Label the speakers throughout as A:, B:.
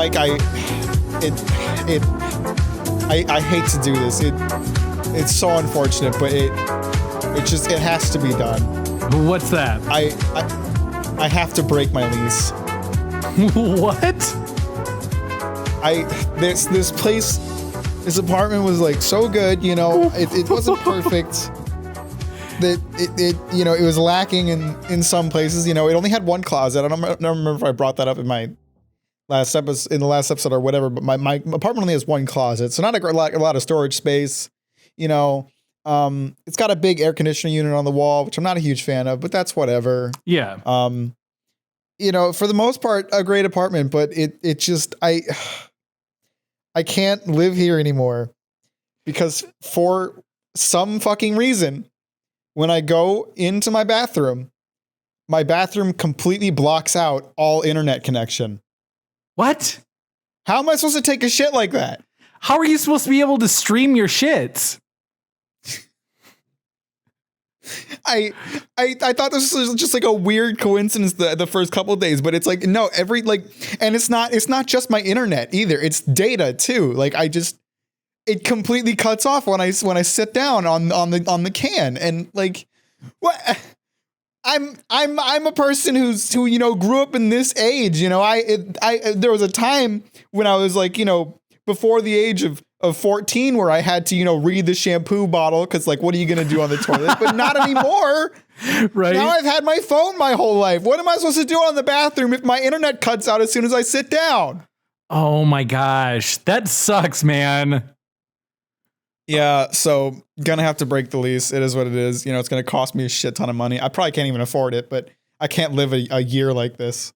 A: Mike, I hate to do this. It's so unfortunate, but it has to be done.
B: What's that?
A: I have to break my lease.
B: What?
A: This place, this apartment was like so good, you know. It wasn't perfect. That it was lacking in some places. You know, it only had one closet. I don't remember if I brought that up in my last episode or whatever. But my apartment only has one closet, so not a lot of storage space. You know, it's got a big air conditioning unit on the wall, which I'm not a huge fan of, but that's whatever.
B: Yeah.
A: You know, for the most part, a great apartment, but it just I can't live here anymore because for some fucking reason, when I go into my bathroom completely blocks out all internet connection.
B: What?
A: How am I supposed to take a shit like that?
B: How are you supposed to be able to stream your shits?
A: I thought this was just like a weird coincidence the first couple of days, but it's like, no, and it's not just my internet either. It's data too. Like it completely cuts off when I sit down on the can, and like, what? I'm a person who you know grew up in this age. You know, there was a time when I was like, you know, before the age of 14 where I had to, you know, read the shampoo bottle because like, what are you gonna do on the toilet? But not anymore. Right now, I've had my phone my whole life. What am I supposed to do on the bathroom if my internet cuts out as soon as I sit down?
B: Oh my gosh, that sucks, man.
A: Yeah, so gonna have to break the lease. It is what it is. You know, it's gonna cost me a shit ton of money. I probably can't even afford it, but I can't live a year like this.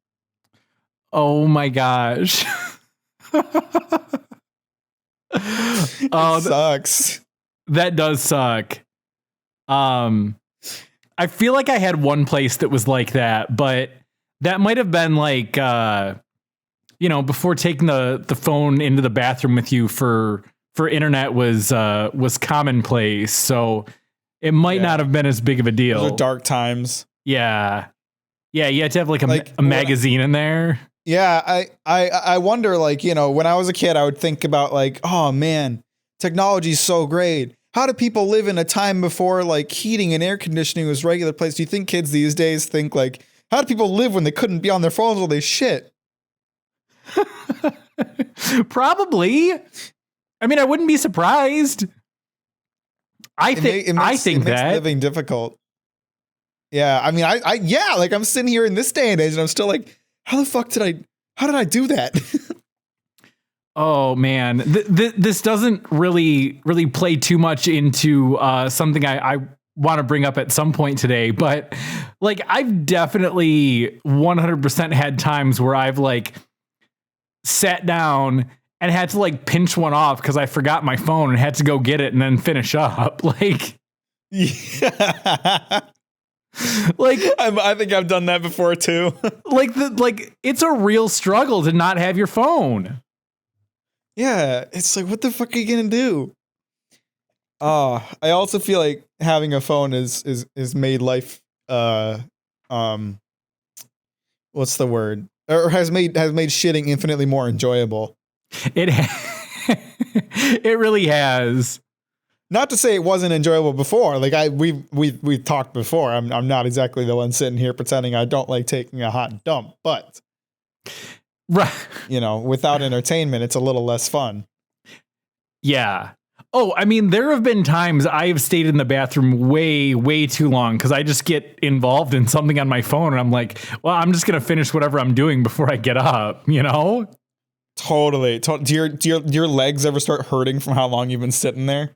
B: Oh my gosh.
A: It sucks.
B: That does suck. I feel like I had one place that was like that, but that might have been like, you know, before taking the phone into the bathroom with you for internet was commonplace. So it might not have been as big of a deal.
A: Those are dark times.
B: Yeah. Yeah. You had to have like a magazine in there.
A: Yeah. I wonder, like, you know, when I was a kid, I would think about like, oh man, technology's so great. How do people live in a time before like heating and air conditioning was regular place? Do you think kids these days think like, how do people live when they couldn't be on their phones while they shit?
B: Probably. I mean, I wouldn't be surprised. I think
A: it makes
B: that
A: living difficult. Yeah, I mean, yeah, like I'm sitting here in this day and age, and I'm still like, how did I do that?
B: Oh man, this doesn't really play too much into something I want to bring up at some point today, but like I've definitely 100% had times where I've like sat down and had to like pinch one off because I forgot my phone and had to go get it and then finish up. Like,
A: yeah. Like I think I've done that before too.
B: like it's a real struggle to not have your phone.
A: Yeah, it's like, what the fuck are you gonna do? I also feel like having a phone is made life what's the word? Or has made shitting infinitely more enjoyable.
B: It really has.
A: Not to say it wasn't enjoyable before. Like we've talked before. I'm not exactly the one sitting here pretending I don't like taking a hot dump, but
B: right,
A: you know, without entertainment, it's a little less fun.
B: Yeah. Oh, I mean, there have been times I have stayed in the bathroom way too long because I just get involved in something on my phone and I'm like, well, I'm just gonna finish whatever I'm doing before I get up. You know?
A: Totally. Do your legs ever start hurting from how long you've been sitting there?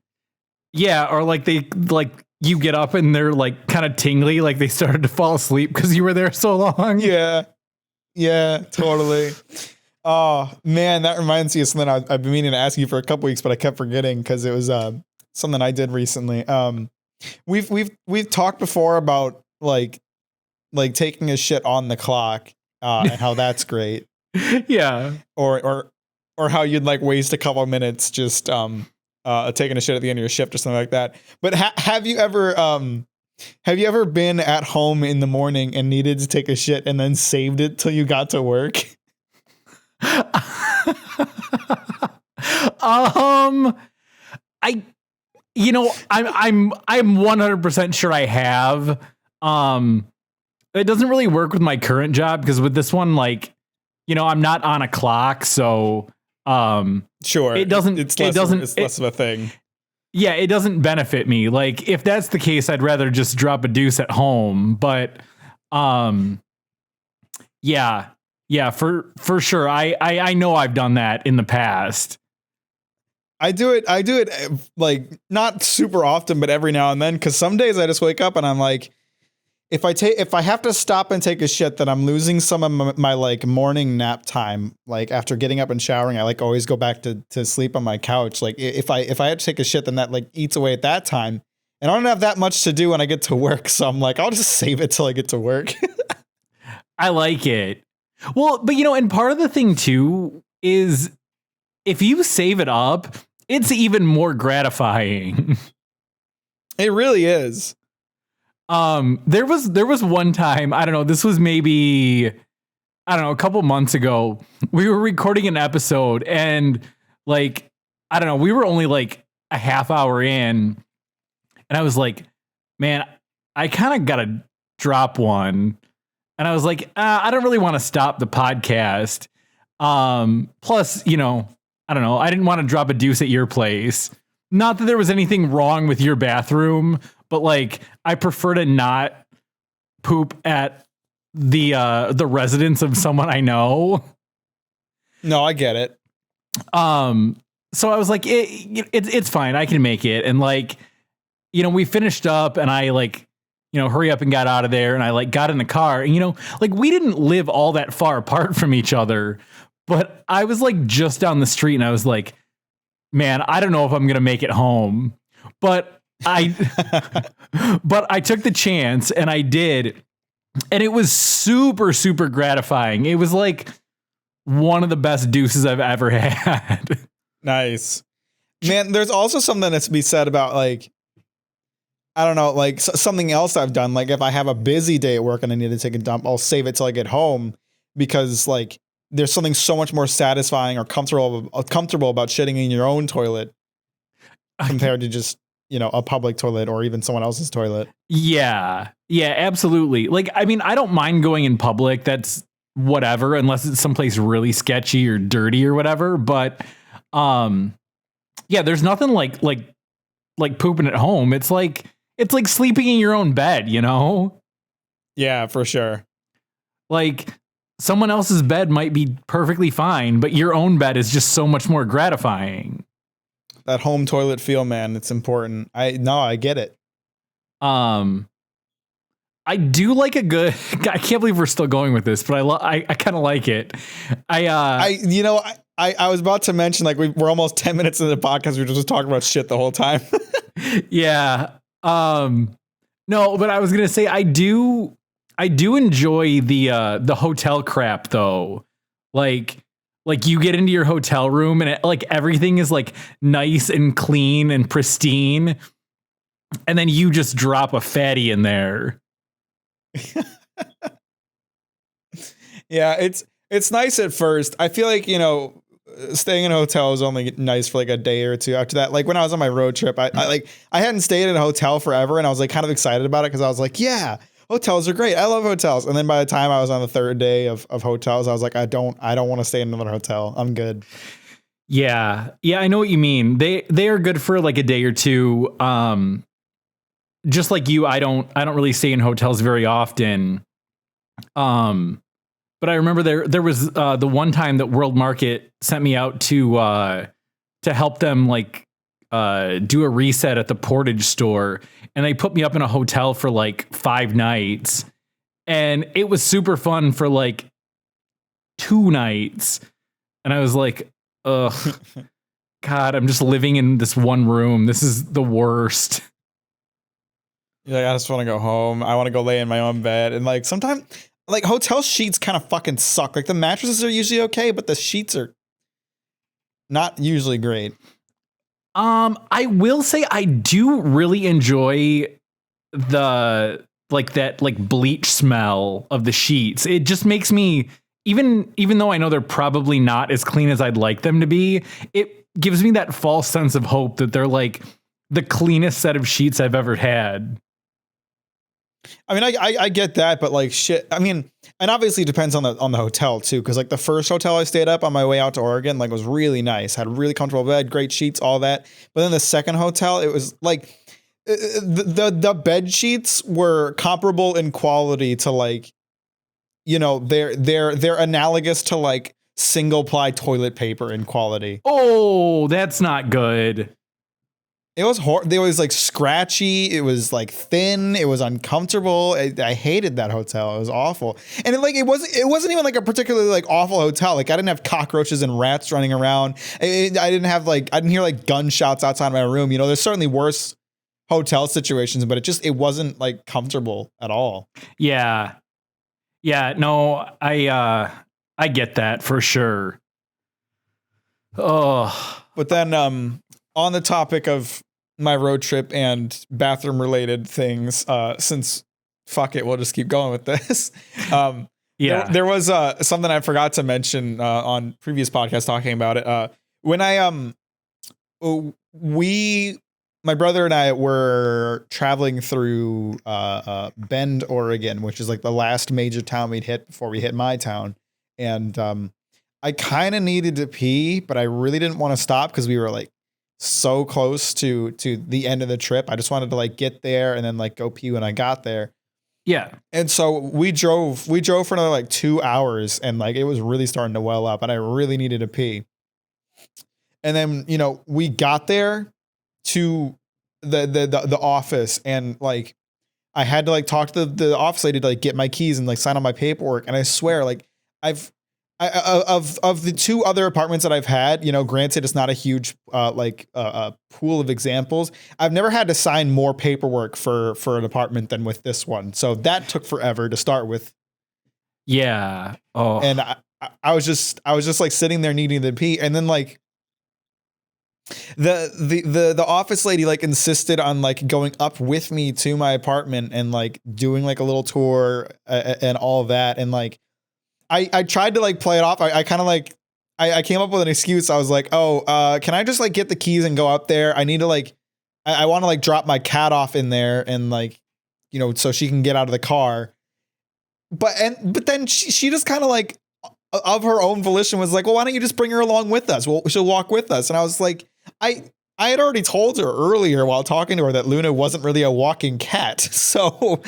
B: Yeah, or like you get up and they're like kind of tingly, like they started to fall asleep because you were there so long.
A: Yeah, totally. Oh man, that reminds me of something I've been meaning to ask you for a couple weeks, but I kept forgetting because it was something I did recently. We've talked before about like taking a shit on the clock and how that's great.
B: Yeah.
A: Or how you'd like waste a couple of minutes just taking a shit at the end of your shift or something like that. But have you ever been at home in the morning and needed to take a shit and then saved it till you got to work?
B: I, I'm 100% sure I have. It doesn't really work with my current job because with this one, like, I'm not on a clock, so
A: sure,
B: it doesn't.
A: It's less of a thing.
B: Yeah, it doesn't benefit me. Like, if that's the case, I'd rather just drop a deuce at home. But, yeah, for sure. I know I've done that in the past.
A: I do it like not super often, but every now and then. Because some days I just wake up and I'm like, if I have to stop and take a shit, then I'm losing some of my like morning nap time. Like after getting up and showering, I like always go back to sleep on my couch. Like if I had to take a shit, then that like eats away at that time. And I don't have that much to do when I get to work. So I'm like, I'll just save it till I get to work.
B: I like it. Well, but and part of the thing too is if you save it up, it's even more gratifying.
A: It really is.
B: There was one time, I don't know, this was maybe, I don't know, a couple months ago, we were recording an episode and like, I don't know, we were only like a half hour in and I was like, man, I kind of got to drop one. And I was like, I don't really want to stop the podcast. Plus, I don't know, I didn't want to drop a deuce at your place. Not that there was anything wrong with your bathroom, but like I prefer to not poop at the residence of someone I know.
A: No, I get it.
B: So I was like, it's fine. I can make it. And like, we finished up and I like, hurry up and got out of there. And I like got in the car and, like we didn't live all that far apart from each other, but I was like just down the street and I was like, man, I don't know if I'm going to make it home, but I took the chance and I did. And it was super, super gratifying. It was like one of the best deuces I've ever had.
A: Nice. Man, there's also something that's to be said about like, I don't know, like something else I've done. Like if I have a busy day at work and I need to take a dump, I'll save it till I get home because like there's something so much more satisfying or comfortable about shitting in your own toilet compared to just, a public toilet or even someone else's toilet. Yeah,
B: absolutely. Like, I mean, I don't mind going in public. That's whatever, unless it's someplace really sketchy or dirty or whatever. But, there's nothing like pooping at home. It's like sleeping in your own bed,
A: Yeah, for sure.
B: Like someone else's bed might be perfectly fine, but your own bed is just so much more gratifying.
A: That home toilet feel, man, it's important. I get it.
B: I do like a good. I can't believe we're still going with this, but I kind of like it.
A: I was about to mention like we're almost 10 minutes into the podcast. We were just talking about shit the whole time.
B: Yeah. No, but I was gonna say I do enjoy the hotel crap though. Like you get into your hotel room and like everything is like nice and clean and pristine. And then you just drop a fatty in there.
A: Yeah, it's nice at first. I feel like, staying in a hotel is only nice for like a day or two after that. Like when I was on my road trip, I hadn't stayed in a hotel forever and I was like kind of excited about it because I was like, yeah, hotels are great. I love hotels. And then by the time I was on the third day of hotels, I was like, I don't want to stay in another hotel. I'm good.
B: Yeah. Yeah, I know what you mean. They are good for like a day or two. Just like you, I don't really stay in hotels very often. But I remember there was the one time that World Market sent me out to help them like do a reset at the Portage store, and they put me up in a hotel for like 5 nights, and it was super fun for like 2 nights, and I was like, ugh, God, I'm just living in this one room. This is the worst.
A: You're like, I just want to go home. I want to go lay in my own bed, and like sometimes. Like hotel sheets kind of fucking suck. Like the mattresses are usually okay, but the sheets are not usually great.
B: I will say I do really enjoy the like that like bleach smell of the sheets. It just makes me even though I know they're probably not as clean as I'd like them to be, it gives me that false sense of hope that they're like the cleanest set of sheets I've ever had.
A: I mean, I get that, but like shit. I mean, and obviously it depends on the hotel too, because like the first hotel I stayed up on my way out to Oregon, like was really nice, had a really comfortable bed, great sheets, all that. But then the second hotel, it was like the bed sheets were comparable in quality to like, you know, they're analogous to like single ply toilet paper in quality.
B: Oh, that's not good.
A: It was they was like scratchy. It was like thin. It was uncomfortable. I hated that hotel. It was awful. And it wasn't even like a particularly like awful hotel. Like I didn't have cockroaches and rats running around. I didn't hear like gunshots outside my room. You know, there's certainly worse hotel situations, but it wasn't like comfortable at all.
B: Yeah. Yeah, no, I get that for sure. Oh,
A: but then on the topic of my road trip and bathroom related things, since fuck it, we'll just keep going with this.
B: Yeah,
A: there was something I forgot to mention on previous podcasts talking about it. When my brother and I were traveling through Bend, Oregon, which is like the last major town we'd hit before we hit my town. And I kind of needed to pee, but I really didn't want to stop because we were like so close to the end of the trip. I just wanted to like get there and then like go pee when I got there.
B: Yeah.
A: And so we drove for another like 2 hours and like it was really starting to well up and I really needed to pee. And then, you know, we got there to the office and like I had to like talk to the office lady to like get my keys and like sign on my paperwork. And I swear, like of the two other apartments that I've had, you know, granted it's not a huge pool of examples. I've never had to sign more paperwork for an apartment than with this one. So that took forever to start with.
B: Yeah. Oh.
A: And I was just like sitting there needing to pee, and then like the office lady like insisted on like going up with me to my apartment and like doing like a little tour and all of that. And like I tried to like play it off. I kind of like I came up with an excuse. I was like, oh, can I just like get the keys and go up there? I need to like I want to like drop my cat off in there and like, you know, so she can get out of the car. But then she just kind of like of her own volition was like, well, why don't you just bring her along with us? Well, she'll walk with us. And I was like, I had already told her earlier while talking to her that Luna wasn't really a walking cat. So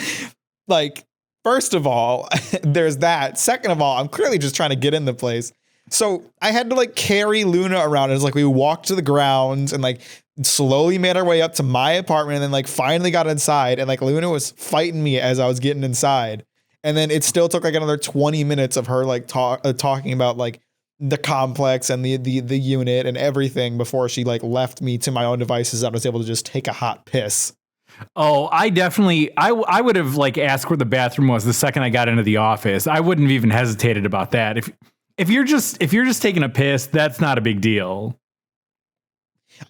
A: like, first of all, there's that. Second of all, I'm clearly just trying to get in the place. So I had to like carry Luna around. It was like we walked to the grounds and like slowly made our way up to my apartment and then like finally got inside. And like Luna was fighting me as I was getting inside. And then it still took like another 20 minutes of her like talking about like the complex and the unit and everything before she like left me to my own devices. I was able to just take a hot piss.
B: Oh, I definitely, I would have like asked where the bathroom was the second I got into the office. I wouldn't have even hesitated about that. If you're just taking a piss, that's not a big deal.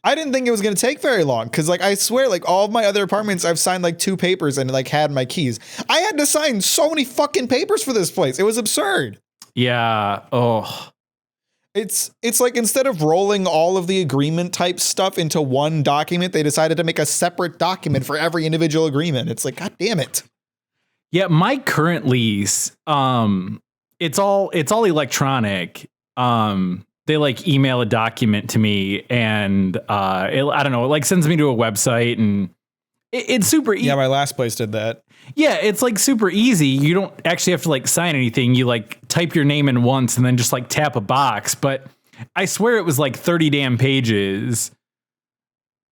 A: I didn't think it was going to take very long because like I swear like all of my other apartments I've signed like 2 papers and like had my keys. I had to sign so many fucking papers for this place. It was absurd.
B: Yeah. Oh.
A: It's like instead of rolling all of the agreement type stuff into one document, they decided to make a separate document for every individual agreement. It's like, God damn it.
B: Yeah, my current lease, it's all electronic. They like email a document to me and I don't know, it like sends me to a website and it's super easy.
A: Yeah, my last place did that.
B: Yeah, it's like super easy. You don't actually have to like sign anything. You like type your name in once and then just like tap a box. But I swear it was like 30 damn pages,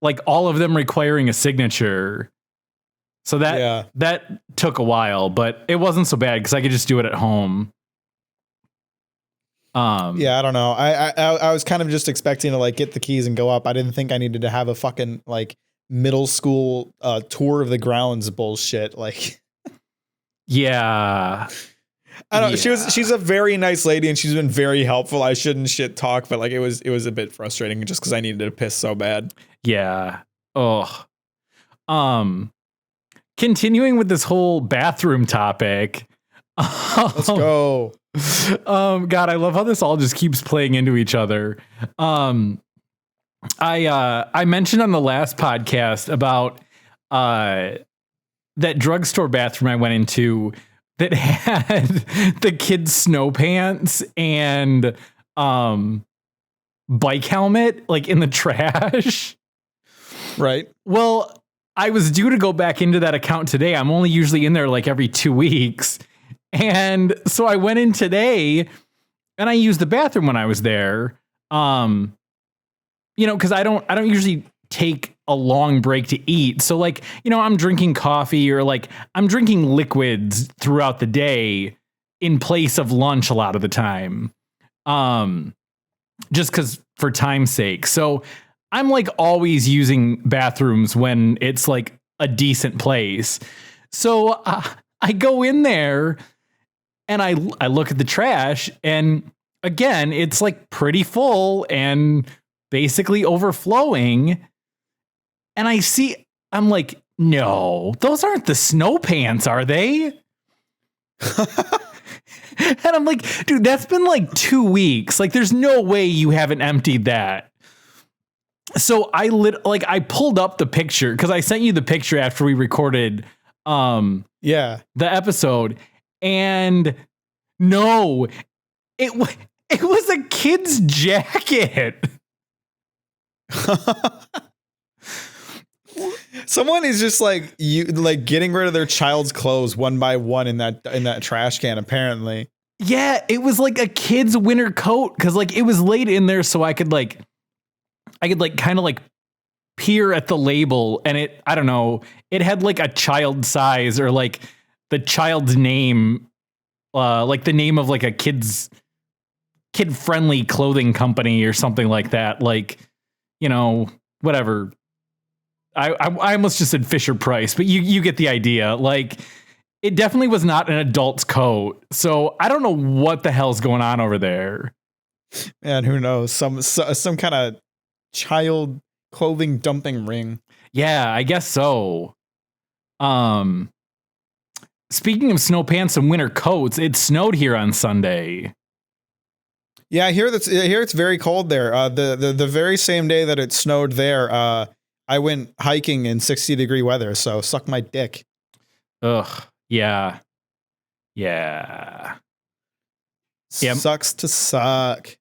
B: like all of them requiring a signature. So that took a while, but it wasn't so bad because I could just do it at home.
A: Yeah, I don't know. I was kind of just expecting to like get the keys and go up. I didn't think I needed to have a fucking like middle school tour of the grounds bullshit. Like,
B: yeah,
A: I don't know. She's a very nice lady and she's been very helpful. I shouldn't shit talk, but like it was a bit frustrating just because I needed to piss so bad.
B: Yeah. Oh. Continuing with this whole bathroom topic.
A: Let's go.
B: God, I love how this all just keeps playing into each other. I mentioned on the last podcast about that drugstore bathroom I went into that had the kids' snow pants and bike helmet like in the trash.
A: Right.
B: Well, I was due to go back into that account today. I'm only usually in there like every 2 weeks. And so I went in today and I used the bathroom when I was there. Because I don't usually take a long break to eat. So like, I'm drinking coffee or like I'm drinking liquids throughout the day in place of lunch a lot of the time. Just because for time's sake. So I'm like always using bathrooms when it's like a decent place. So I go in there and I look at the trash and again, it's like pretty full and basically overflowing. And I'm like, no, those aren't the snow pants, are they? And I'm like, dude, that's been like 2 weeks. Like, there's no way you haven't emptied that. So I pulled up the picture because I sent you the picture after we recorded the episode. And no, it was a kid's jacket.
A: Someone is just like getting rid of their child's clothes one by one in that trash can, apparently.
B: Yeah, it was like a kid's winter coat because like it was laid in there so I could kind of like peer at the label, and I don't know, it had like a child size or like the child's name, like the name of like a kid friendly clothing company or something like that. Like, whatever. I almost just said Fisher Price, but you get the idea. Like, it definitely was not an adult's coat. So I don't know what the hell's going on over there.
A: Man, who knows? Some kind of child clothing dumping ring.
B: Yeah, I guess so. Speaking of snow pants and winter coats, it snowed here on Sunday.
A: Yeah, I hear it's very cold there. The very same day that it snowed there, I went hiking in 60-degree weather, so suck my dick.
B: Ugh. Yeah. Yeah.
A: Sucks to suck.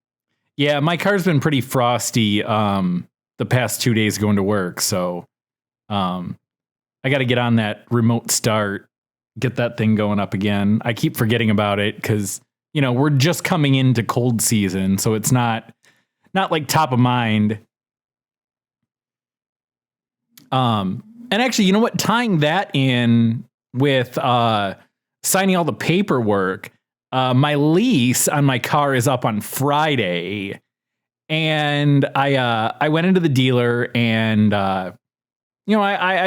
B: Yeah, my car's been pretty frosty the past 2 days going to work, so I got to get on that remote start, get that thing going up again. I keep forgetting about it because, we're just coming into cold season, so it's not like top of mind. And actually, you know what? Tying that in with signing all the paperwork, my lease on my car is up on Friday, and I went into the dealer and I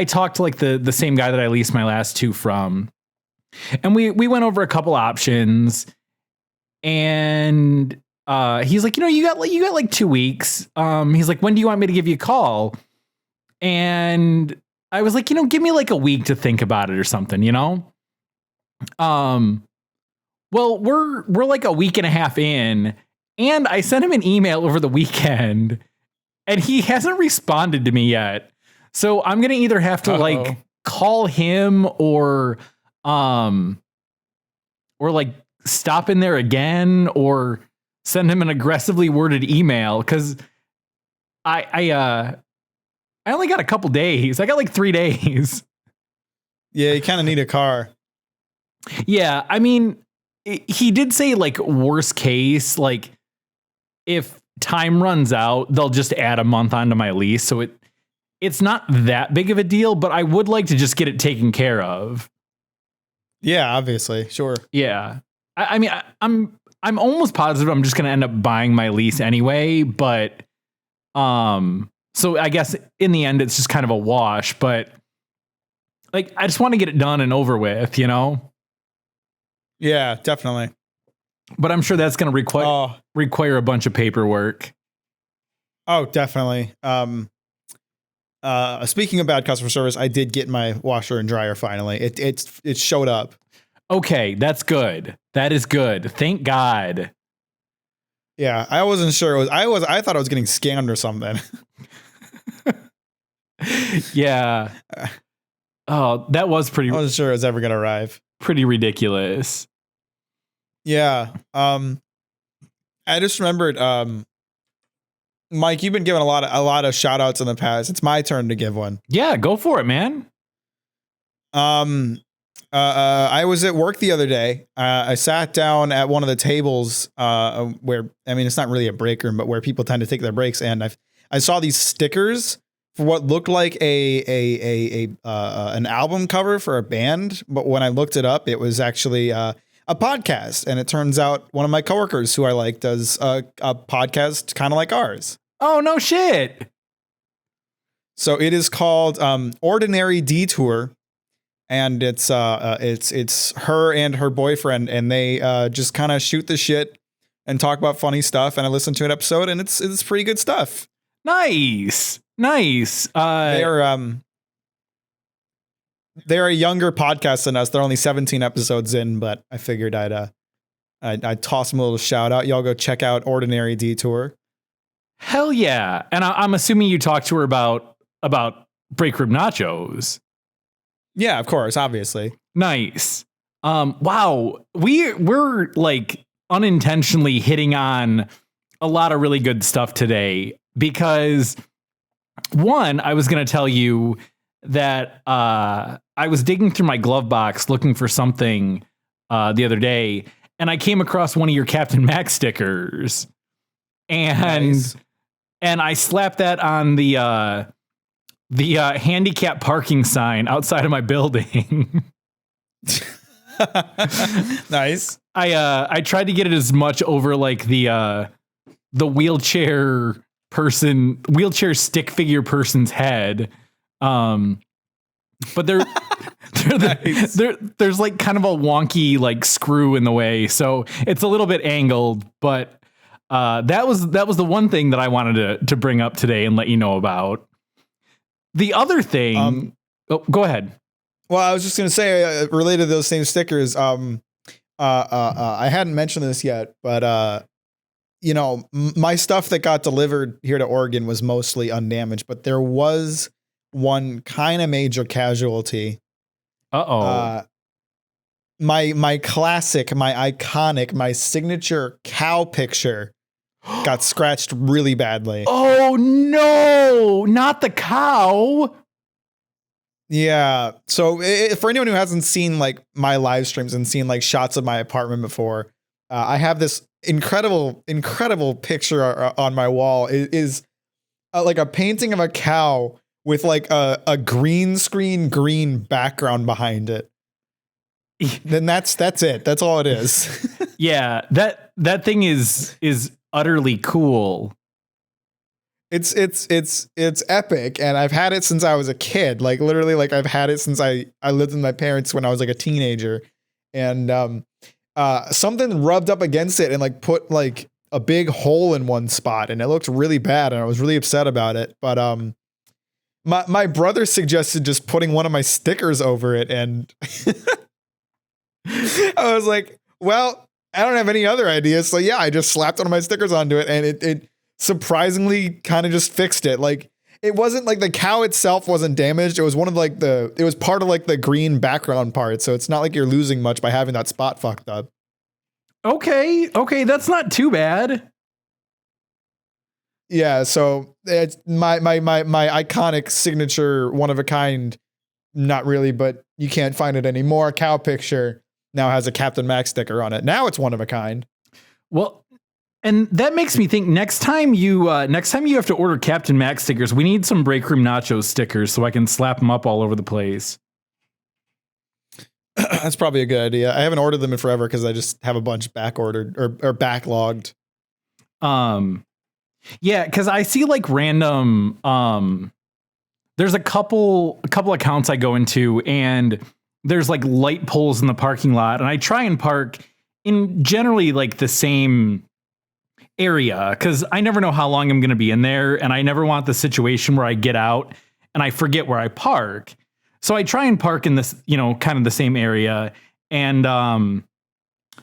B: talked to like the same guy that I leased my last two from, and we went over a couple options, and he's like, you got like 2 weeks. He's like, when do you want me to give you a call? And I was like, give me like a week to think about it or something, Well, we're like a week and a half in, and I sent him an email over the weekend, and he hasn't responded to me yet. So I'm gonna either have to like call him or like stop in there again or send him an aggressively worded email because I only got a couple days. I got like 3 days.
A: Yeah, you kind of need a car.
B: Yeah, I mean, he did say like worst case, like if time runs out, they'll just add a month onto my lease. So it's not that big of a deal, but I would like to just get it taken care of.
A: Yeah, obviously. Sure.
B: Yeah. I mean, I'm almost positive I'm just going to end up buying my lease anyway, but so I guess in the end, it's just kind of a wash, but like, I just want to get it done and over with,
A: Yeah, definitely.
B: But I'm sure that's going to require a bunch of paperwork.
A: Oh, definitely. Speaking of bad customer service, I did get my washer and dryer finally. It showed up.
B: Okay, that's good. That is good. Thank God.
A: Yeah, I wasn't sure. I thought I was getting scammed or something.
B: Yeah. Oh, that was
A: I wasn't sure it was ever gonna arrive.
B: pretty ridiculous.
A: Yeah. I just remembered. Mike, you've been giving a lot of shout outs in the past. It's my turn to give one.
B: Yeah, go for it, man.
A: I was at work the other day. I sat down at one of the tables where, I mean, it's not really a break room, but where people tend to take their breaks. And I saw these stickers for what looked like an album cover for a band. But when I looked it up, it was actually a podcast. And it turns out one of my coworkers who I like does a podcast kind of like ours.
B: Oh, no shit.
A: So it is called Ordinary Detour. And it's her and her boyfriend, and they just kind of shoot the shit and talk about funny stuff. And I listened to an episode, and it's pretty good stuff.
B: Nice.
A: They're a younger podcast than us. They're only 17 episodes in, but I figured I'd toss them a little shout out. Y'all go check out Ordinary Detour.
B: Hell yeah! And I'm assuming you talked to her about Breakroom Nachos.
A: Yeah, of course, obviously.
B: Nice. Wow. We're like unintentionally hitting on a lot of really good stuff today because one, I was going to tell you that I was digging through my glove box looking for something the other day, and I came across one of your Captain Mack stickers, and
A: Nice.
B: and I slapped that on the handicap parking sign outside of my building.
A: Nice.
B: I tried to get it as much over like the wheelchair stick figure person's head. But there's like kind of a wonky like screw in the way, so it's a little bit angled, but that was the one thing that I wanted to bring up today and let you know about. The other thing, go ahead.
A: Well, I was just going to say, related to those same stickers, I hadn't mentioned this yet, but, my stuff that got delivered here to Oregon was mostly undamaged, but there was one kind of major casualty. My classic, my iconic, my signature cow picture got scratched really badly.
B: Oh no, not the cow.
A: Yeah. So for anyone who hasn't seen like my live streams and seen like shots of my apartment before, I have this incredible picture on my wall. It is like a painting of a cow with like a green background behind it. Then that's it. That's all it is.
B: Yeah, that thing is utterly cool.
A: It's epic, and I've had it since I was a kid. Like literally, like I've had it since I lived with my parents when I was like a teenager, and something rubbed up against it and like put like a big hole in one spot, and it looked really bad, and I was really upset about it. But my brother suggested just putting one of my stickers over it, and I was like, well, I don't have any other ideas, so yeah, I just slapped one of my stickers onto it, and it surprisingly kind of just fixed it. Like it wasn't like the cow itself wasn't damaged. It was one of like it was part of like the green background part. So it's not like you're losing much by having that spot fucked up.
B: Okay, that's not too bad.
A: Yeah, so it's my iconic signature one of a kind, not really, but you can't find it anymore. Cow picture now has a Captain Mack sticker on it. Now it's one of a kind.
B: Well, and that makes me think next time you have to order Captain Mack stickers, we need some Breakroom Nachos stickers so I can slap them up all over the place.
A: That's probably a good idea. I haven't ordered them in forever because I just have a bunch back ordered or backlogged.
B: Yeah, because I see like random there's a couple accounts I go into, and there's like light poles in the parking lot, and I try and park in generally like the same area because I never know how long I'm going to be in there, and I never want the situation where I get out and I forget where I park. So I try and park in this, kind of the same area. And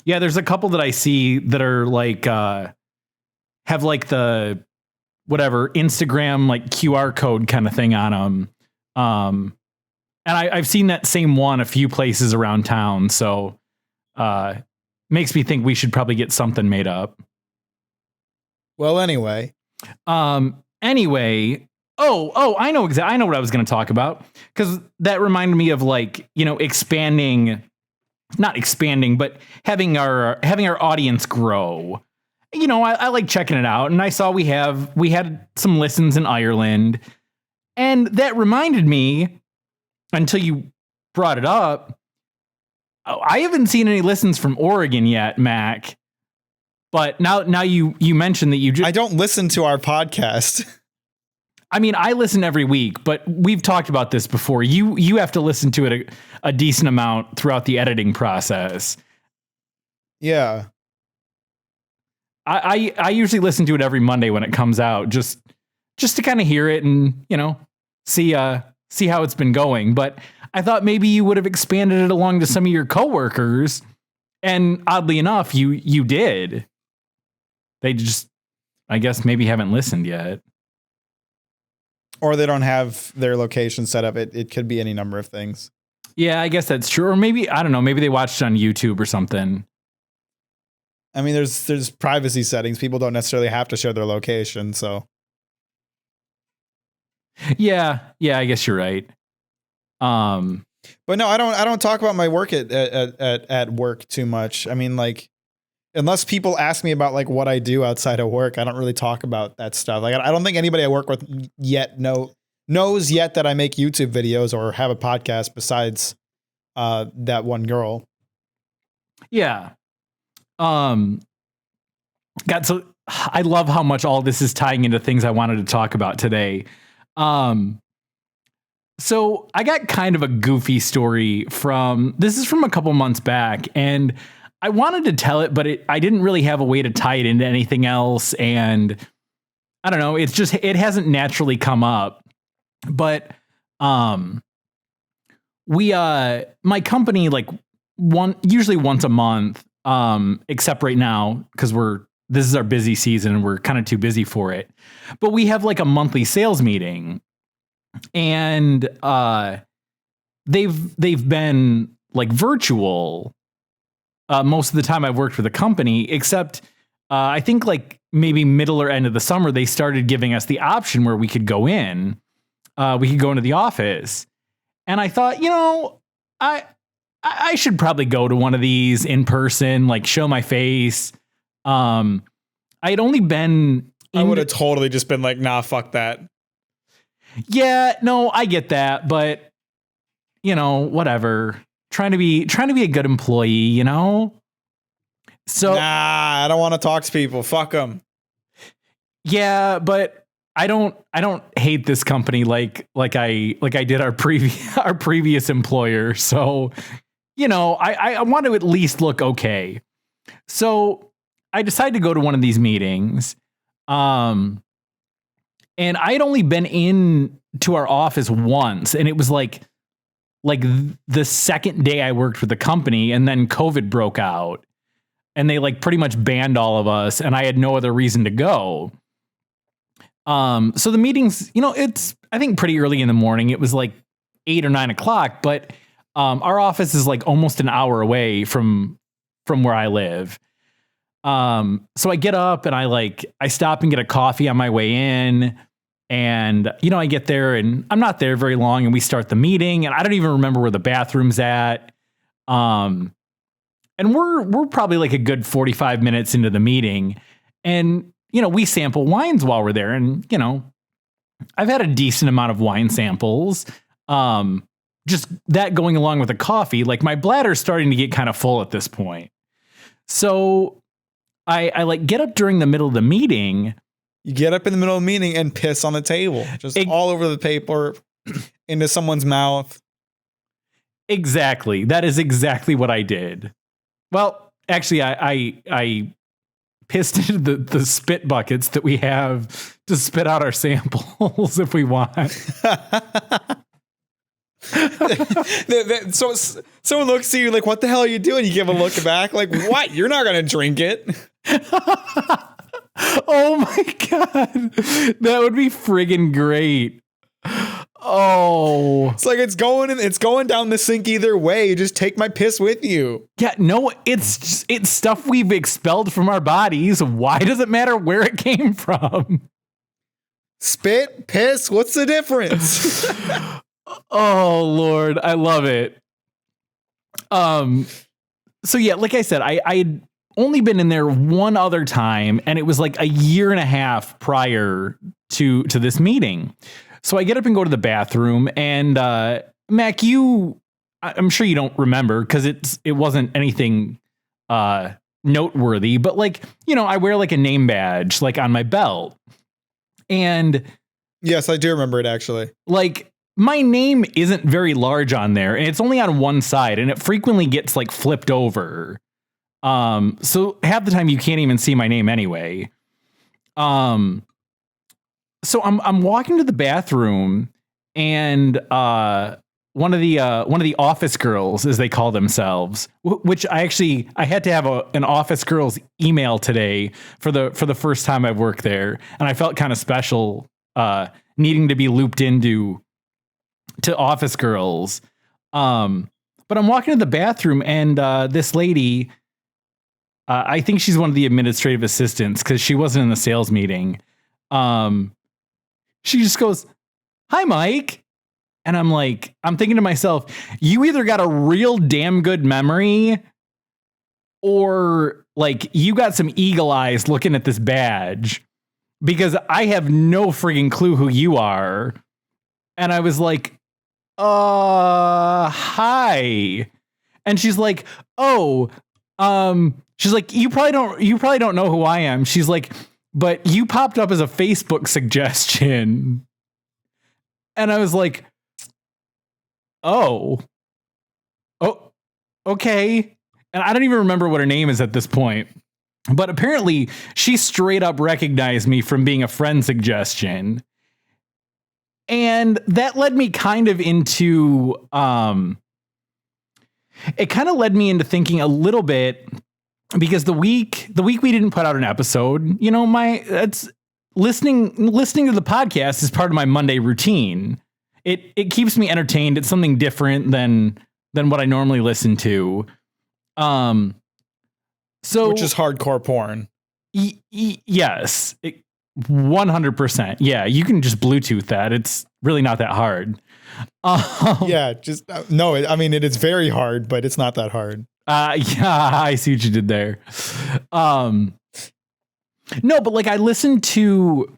B: Yeah, there's a couple that I see that are like have like the whatever Instagram like QR code kind of thing on them. And I've seen that same one a few places around town. So makes me think we should probably get something made up.
A: Well, anyway.
B: Anyway. Oh, I know what I was going to talk about, because that reminded me of like, not expanding, but having our audience grow. I like checking it out, and I saw we had some listens in Ireland, and that reminded me, until you brought it up, I haven't seen any listens from Oregon yet, Mac. But now you mentioned that
A: I don't listen to our podcast.
B: I mean, I listen every week, but we've talked about this before. You have to listen to it a decent amount throughout the editing process.
A: Yeah.
B: I usually listen to it every Monday when it comes out, just to kind of hear it and, see how it's been going. But I thought maybe you would have expanded it along to some of your coworkers, and oddly enough, you did. They just, I guess, maybe haven't listened yet.
A: Or they don't have their location set up. It could be any number of things.
B: Yeah, I guess that's true. Or maybe, I don't know, maybe they watched it on YouTube or something.
A: I mean, there's privacy settings. People don't necessarily have to share their location, so.
B: Yeah, I guess you're right.
A: But no, I don't talk about my work at work too much. I mean, like, unless people ask me about like what I do outside of work, I don't really talk about that stuff. Like, I don't think anybody I work with yet knows yet that I make YouTube videos or have a podcast besides that one girl.
B: Yeah. God, so I love how much all this is tying into things I wanted to talk about today. So I got kind of a goofy story this is from a couple months back, and I wanted to tell it, but I didn't really have a way to tie it into anything else. And I don't know, it hasn't naturally come up, but, my company, like usually once a month, except right now, cause this is our busy season and we're kind of too busy for it, but we have like a monthly sales meeting, and, they've been like virtual, most of the time I've worked with a company, except I think like maybe middle or end of the summer, they started giving us the option where we could go in. We could go into the office. And I thought, I should probably go to one of these in person, like show my face. I had only been...
A: I would have totally just been like, nah, fuck that.
B: Yeah, no, I get that. But, whatever. Trying to be a good employee, So
A: nah, I don't want to talk to people. Fuck them.
B: Yeah, but I don't hate this company like I did our previous employer. So, I want to at least look okay. So I decided to go to one of these meetings. And I had only been in to our office once, and it was like the second day I worked with the company, and then COVID broke out, and they like pretty much banned all of us, and I had no other reason to go. So the meetings, it's, I think, pretty early in the morning. It was like 8 or 9 o'clock, but our office is like almost an hour away from where I live. So I get up and I stop and get a coffee on my way in. And, I get there and I'm not there very long, and we start the meeting, and I don't even remember where the bathroom's at. And we're probably like a good 45 minutes into the meeting, and, we sample wines while we're there. And, I've had a decent amount of wine samples. Just that going along with the coffee, like my bladder's starting to get kind of full at this point. So I like get up during the middle of the meeting.
A: You get up in the middle of the meeting and piss on the table, just all over the paper, into someone's mouth.
B: Exactly. That is exactly what I did. Well, actually, I pissed into the spit buckets that we have to spit out our samples if we want.
A: So someone looks at you like, what the hell are you doing? You give a look back like, what? You're not going to drink it.
B: Oh my God. That would be friggin' great. Oh,
A: it's like it's going down the sink either way. You just take my piss with you.
B: Yeah, no, it's stuff we've expelled from our bodies. Why does it matter where it came from?
A: Spit, piss, what's the difference?
B: Oh Lord, I love it. So yeah, like I said, I'd only been in there one other time, and it was like a year and a half prior to this meeting. So I get up and go to the bathroom, and Mac, I'm sure you don't remember because it wasn't anything noteworthy, but like, I wear like a name badge like on my belt. And
A: yes, I do remember it actually.
B: Like my name isn't very large on there, and it's only on one side, and it frequently gets like flipped over. So half the time you can't even see my name anyway. So I'm walking to the bathroom, and one of the office girls, as they call themselves, which I had to have an office girl's email today for the first time I've worked there, and I felt kind of special needing to be looped to office girls. But I'm walking to the bathroom, and this lady, I think she's one of the administrative assistants because she wasn't in the sales meeting. She just goes, "Hi, Mike." And I'm thinking to myself, you either got a real damn good memory or like you got some eagle eyes looking at this badge, because I have no friggin' clue who you are. And I was like, hi. And she's like, oh, she's like, you probably don't know who I am. She's like, but you popped up as a Facebook suggestion. And I was like, oh, okay. And I don't even remember what her name is at this point, but apparently she straight up recognized me from being a friend suggestion. And that led me kind of into, thinking a little bit, because the week we didn't put out an episode, that's listening to the podcast is part of my Monday routine. It keeps me entertained. It's something different than what I normally listen to. Which
A: is hardcore porn.
B: Yes, 100%. Yeah, you can just Bluetooth that. It's really not that hard.
A: Yeah, just no. I mean, it is very hard, but it's not that hard.
B: Yeah, I see what you did there. No, but like I listened to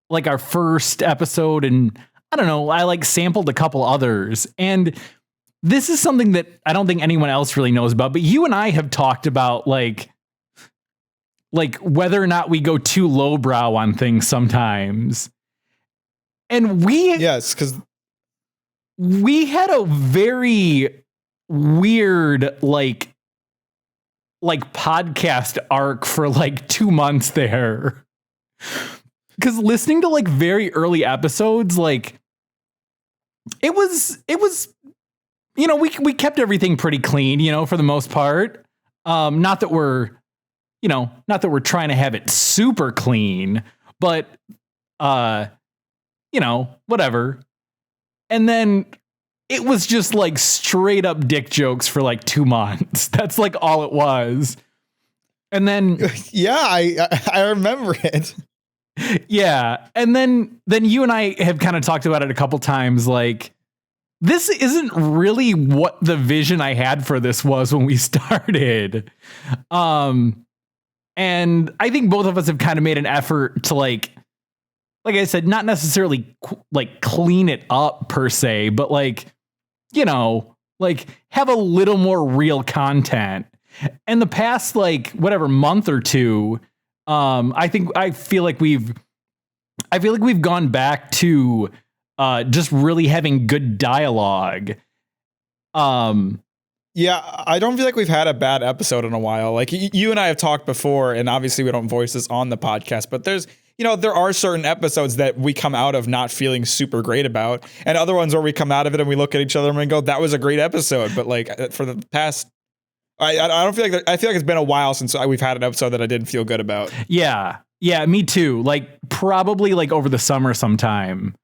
B: like our first episode, and I don't know, I like sampled a couple others, and this is something that I don't think anyone else really knows about, but you and I have talked about like whether or not we go too lowbrow on things sometimes. And
A: because
B: we had a very weird like podcast arc for like 2 months there. Because listening to like very early episodes, like it was, we kept everything pretty clean, for the most part. Not that we're trying to have it super clean, but whatever. And then it was just like straight up dick jokes for like 2 months. That's like all it was. And then
A: yeah, I remember it.
B: Yeah. And then you and I have kind of talked about it a couple times. Like, this isn't really what the vision I had for this was when we started. And I think both of us have kind of made an effort to like I said, not necessarily like clean it up per se, but like have a little more real content. And the past month or two, I feel like we've gone back to just really having good dialogue.
A: Yeah, I don't feel like we've had a bad episode in a while. Like you and I have talked before, and obviously we don't voice this on the podcast, but there's there are certain episodes that we come out of not feeling super great about, and other ones where we come out of it and we look at each other and we go, that was a great episode. But like for the past, I don't feel like I feel like it's been a while since we've had an episode that I didn't feel good about.
B: Yeah, me too. Like probably like over the summer sometime.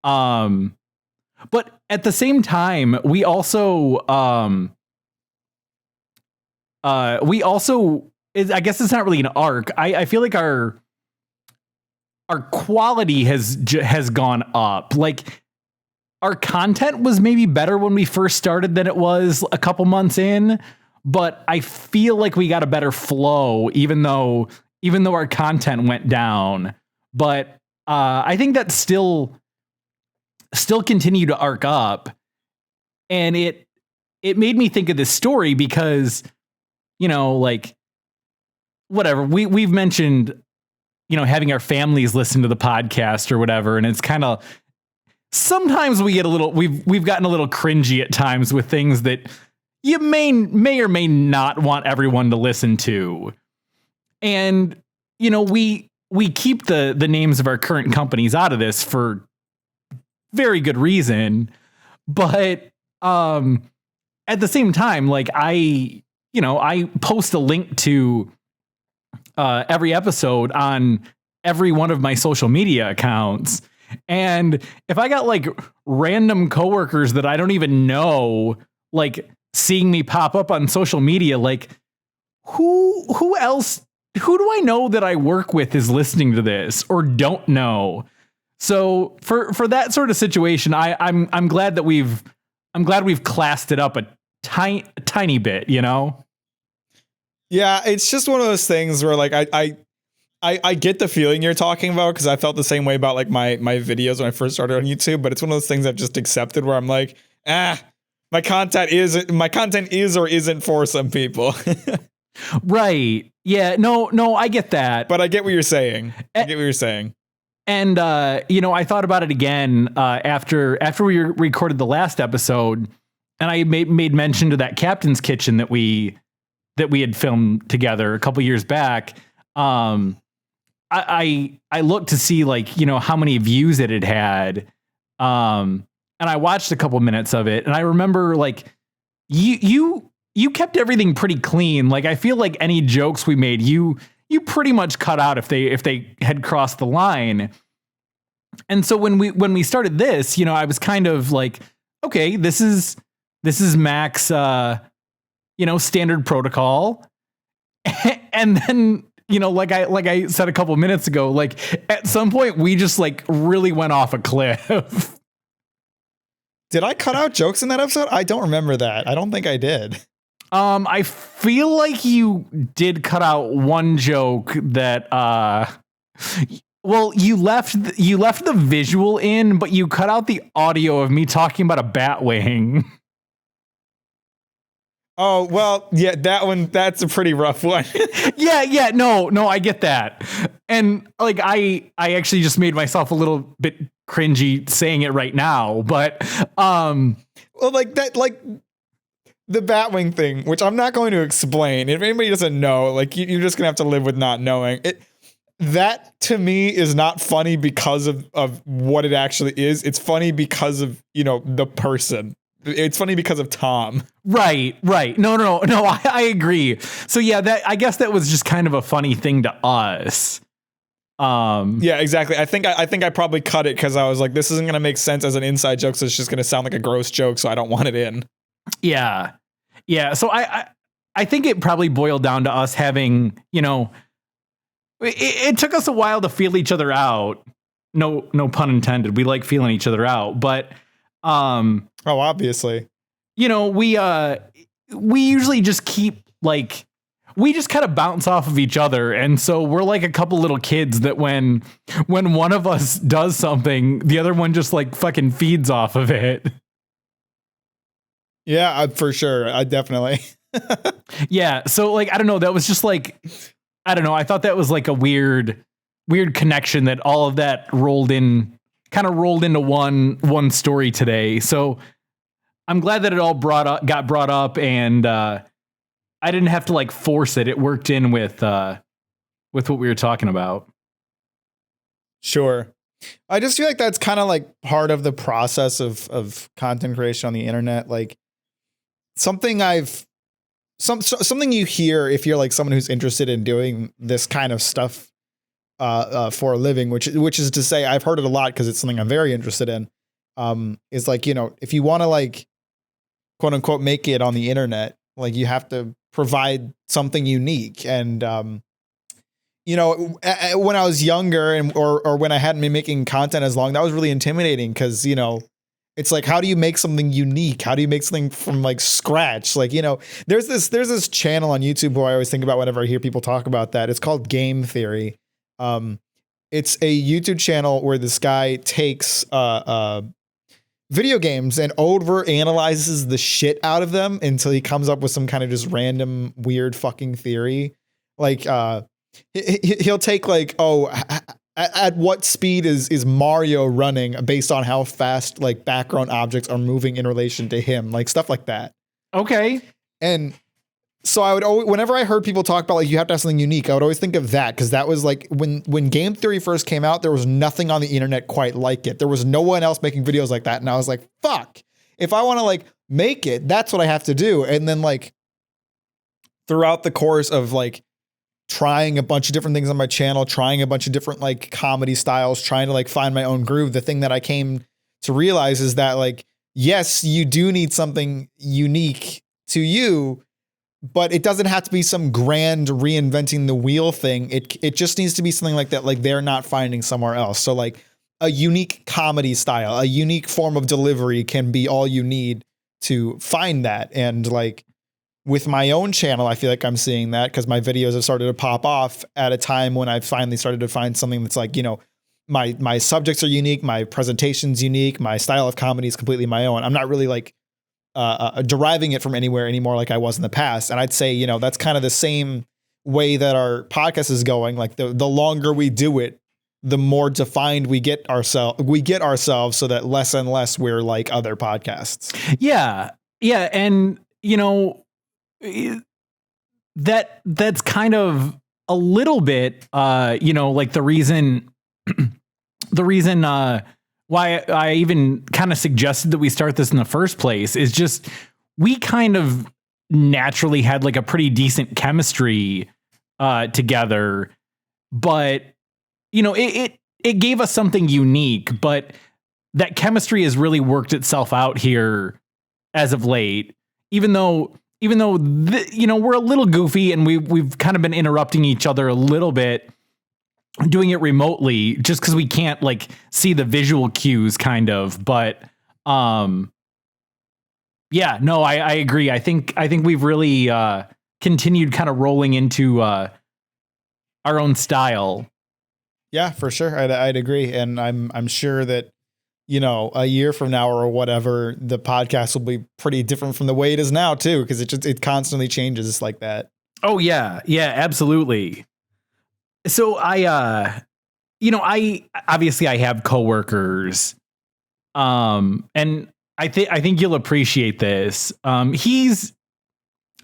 B: But at the same time, we also I guess it's not really an arc. I feel like our quality has gone up. Like our content was maybe better when we first started than it was a couple months in, but I feel like we got a better flow, even though our content went down. But I think that still continue to arc up, and it made me think of this story because, like whatever we've mentioned, having our families listen to the podcast or whatever, and it's kind of sometimes we get a little we've gotten a little cringy at times with things that you may or may not want everyone to listen to, and we keep the names of our current companies out of this for very good reason, but at the same time, like I post a link to every episode on every one of my social media accounts, and if I got like random coworkers that I don't even know, like seeing me pop up on social media, like who do I know that I work with is listening to this or don't know? So for that sort of situation, I'm glad that we've classed it up a tiny bit,
A: Yeah, it's just one of those things where like I get the feeling you're talking about, because I felt the same way about like my videos when I first started on YouTube, but it's one of those things I've just accepted where I'm like, my content is or isn't for some people.
B: Right. Yeah, no, I get that.
A: But I get what you're saying.
B: And I thought about it again after we recorded the last episode, and I made mention to that Captain's Kitchen that we had filmed together a couple years back. I looked to see like how many views it had, and I watched a couple minutes of it, and I remember like you kept everything pretty clean. Like I feel like any jokes we made, you pretty much cut out if they had crossed the line. And so when we started this, I was kind of like, okay, this is Mack's standard protocol. And then, like I said a couple minutes ago, like at some point we just like really went off a cliff.
A: Did I cut out jokes in that episode? I don't remember that. I don't think I did.
B: I feel like you did cut out one joke that well, you left the visual in, but you cut out the audio of me talking about a bat wing.
A: Oh, well, yeah, that's a pretty rough one.
B: Yeah, no, I get that. And like I actually just made myself a little bit cringy saying it right now, but
A: well, like that, like the Batwing thing, which I'm not going to explain. If anybody doesn't know, like you're just gonna have to live with not knowing it. That to me is not funny because of what it actually is. It's funny because of the person. It's funny because of Tom. Right.
B: No, I agree. So yeah, I guess that was just kind of a funny thing to us.
A: Yeah, exactly. I think I probably cut it because I was like, this isn't gonna make sense as an inside joke, so it's just gonna sound like a gross joke, so I don't want it in.
B: Yeah. So I think it probably boiled down to us having, it took us a while to feel each other out. No pun intended. We like feeling each other out, but
A: obviously,
B: we usually just keep like, we just kind of bounce off of each other. And so we're like a couple little kids that when one of us does something, the other one just like fucking feeds off of it.
A: Yeah, for sure. I definitely.
B: Yeah. So like, I don't know. That was just like, I don't know. I thought that was like a weird connection that all of that rolled into one story today. So I'm glad that it all got brought up, and I didn't have to like force it. It worked in with what we were talking about.
A: Sure. I just feel like that's kind of like part of the process of content creation on the internet. Like something something you hear if you're like someone who's interested in doing this kind of stuff for a living, which is to say, I've heard it a lot because it's something I'm very interested in. Is like, you know, if you want to like quote unquote make it on the internet, like you have to provide something unique. And you know, when I was younger and or when I hadn't been making content as long, that was really intimidating because, you know, it's like, how do you make something unique? How do you make something from like scratch? Like, you know, there's this channel on YouTube who I always think about whenever I hear people talk about that. It's called Game Theory. It's a YouTube channel where this guy takes video games and over analyzes the shit out of them until he comes up with some kind of just random weird fucking theory. Like he'll take like, oh, at what speed is Mario running based on how fast like background objects are moving in relation to him, like stuff like that.
B: Okay.
A: And so I would always, whenever I heard people talk about like you have to have something unique, I would always think of that because that was like when game theory first came out, there was nothing on the internet quite like it. There was no one else making videos like that. And I was like, fuck, if I want to like make it, that's what I have to do. And then like throughout the course of like trying a bunch of different things on my channel, trying a bunch of different like comedy styles, trying to like find my own groove, the thing that I came to realize is that like, yes, you do need something unique to you, but it doesn't have to be some grand reinventing the wheel thing. It just needs to be something like that, like they're not finding somewhere else. So like a unique comedy style, a unique form of delivery can be all you need to find that. And like with my own channel, I feel like I'm seeing that because my videos have started to pop off at a time when I finally started to find something that's like, you know, my subjects are unique, my presentation's unique, my style of comedy is completely my own. I'm not really like deriving it from anywhere anymore like I was in the past. And I'd say, you know, that's kind of the same way that our podcast is going. Like the longer we do it, the more defined we get ourselves so that less and less we're like other podcasts.
B: Yeah. Yeah. And, you know, that's kind of a little bit, you know, like the reason why I even kind of suggested that we start this in the first place is just, we kind of naturally had like a pretty decent chemistry, together, but you know, it gave us something unique, but that chemistry has really worked itself out here as of late, even though you know, we're a little goofy and we've kind of been interrupting each other a little bit doing it remotely just because we can't like see the visual cues kind of. But yeah, no, I agree. I think we've really continued kind of rolling into our own style.
A: Yeah, for sure. I'd agree. And I'm sure that, you know, a year from now or whatever, the podcast will be pretty different from the way it is now too, because it constantly changes like that.
B: Oh yeah, yeah, absolutely. So I obviously I have coworkers, and I think you'll appreciate this. He's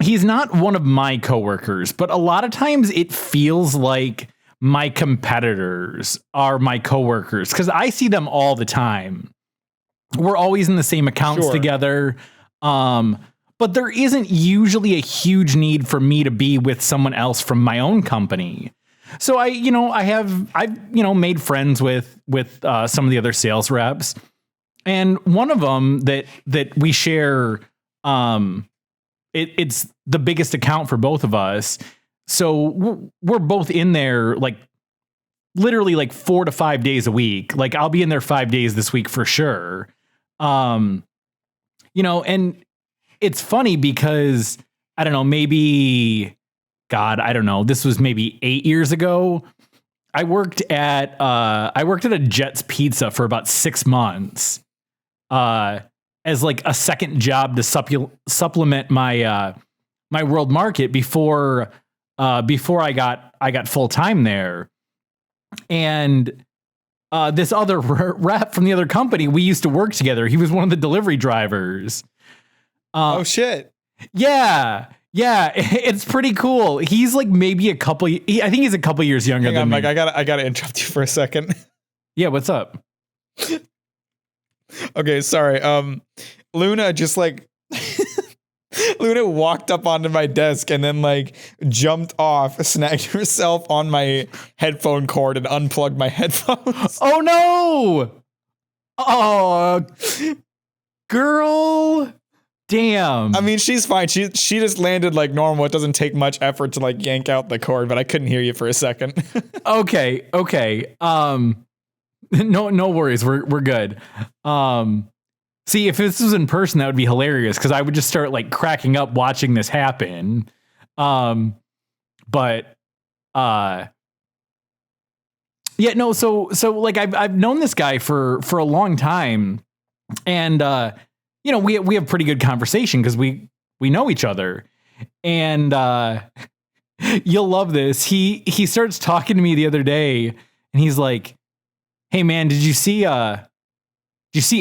B: not one of my coworkers, but a lot of times it feels like my competitors are my coworkers because I see them all the time. We're always in the same accounts together. But there isn't usually a huge need for me to be with someone else from my own company. So I've made friends with some of the other sales reps, and one of them that we share, it's the biggest account for both of us. So we're both in there like literally like 4 to 5 days a week. Like I'll be in there 5 days this week for sure. And it's funny because I don't know, this was maybe 8 years ago. I worked at a Jet's Pizza for about 6 months, as like a second job to supplement my world market before I got full time there. And this other rep from the other company, we used to work together. He was one of the delivery drivers.
A: Oh shit.
B: Yeah. Yeah. It's pretty cool. He's like maybe I think he's a couple years younger than me.
A: I gotta interrupt you for a second.
B: Yeah, what's up?
A: Okay, sorry. Luna just like Luna walked up onto my desk and then like jumped off, snagged herself on my headphone cord and unplugged my headphones.
B: Oh no! Oh, girl. Damn.
A: I mean, she's fine. She just landed like normal. It doesn't take much effort to like yank out the cord, but I couldn't hear you for a second.
B: Okay. No worries. We're good. See, if this was in person, that would be hilarious because I would just start like cracking up watching this happen. But yeah, no. So like I've known this guy for a long time, and you know we have pretty good conversation because we know each other, and you'll love this. He starts talking to me the other day, and he's like, "Hey man, did you see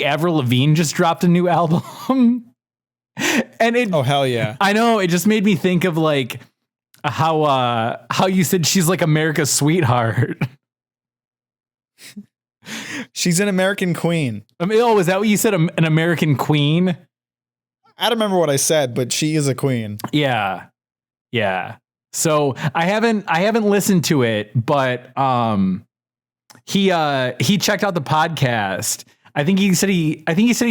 B: Avril Lavigne just dropped a new album?" And it,
A: oh hell yeah!
B: I know, it just made me think of like how you said she's like America's sweetheart.
A: She's an American queen.
B: I mean, oh, is that what you said? An American queen?
A: I don't remember what I said, but she is a queen.
B: Yeah. So I haven't listened to it, but he checked out the podcast. I think he said he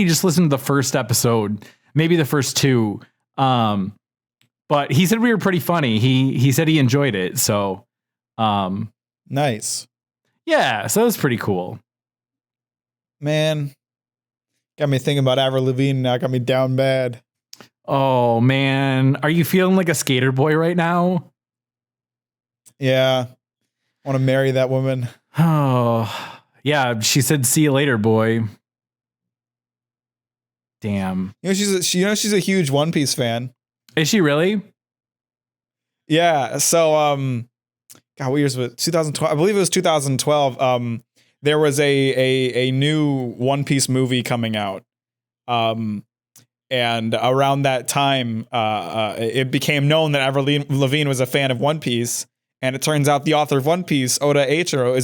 B: just listened to the first episode, maybe the first two. But he said we were pretty funny. He said he enjoyed it. So
A: nice.
B: Yeah, so that was pretty cool.
A: Man, got me thinking about Avril Lavigne now. Got me down bad.
B: Oh man, are you feeling like a skater boy right now?
A: Yeah, I want to marry that woman.
B: Oh yeah, she said, "See you later, boy." Damn.
A: She's a huge One Piece fan.
B: Is she really?
A: Yeah. So God, what years was it? 2012? I believe it was 2012. There was a new One Piece movie coming out. And around that time, it became known that Avril Lavigne was a fan of One Piece, and it turns out the author of One Piece, Oda Eiichiro,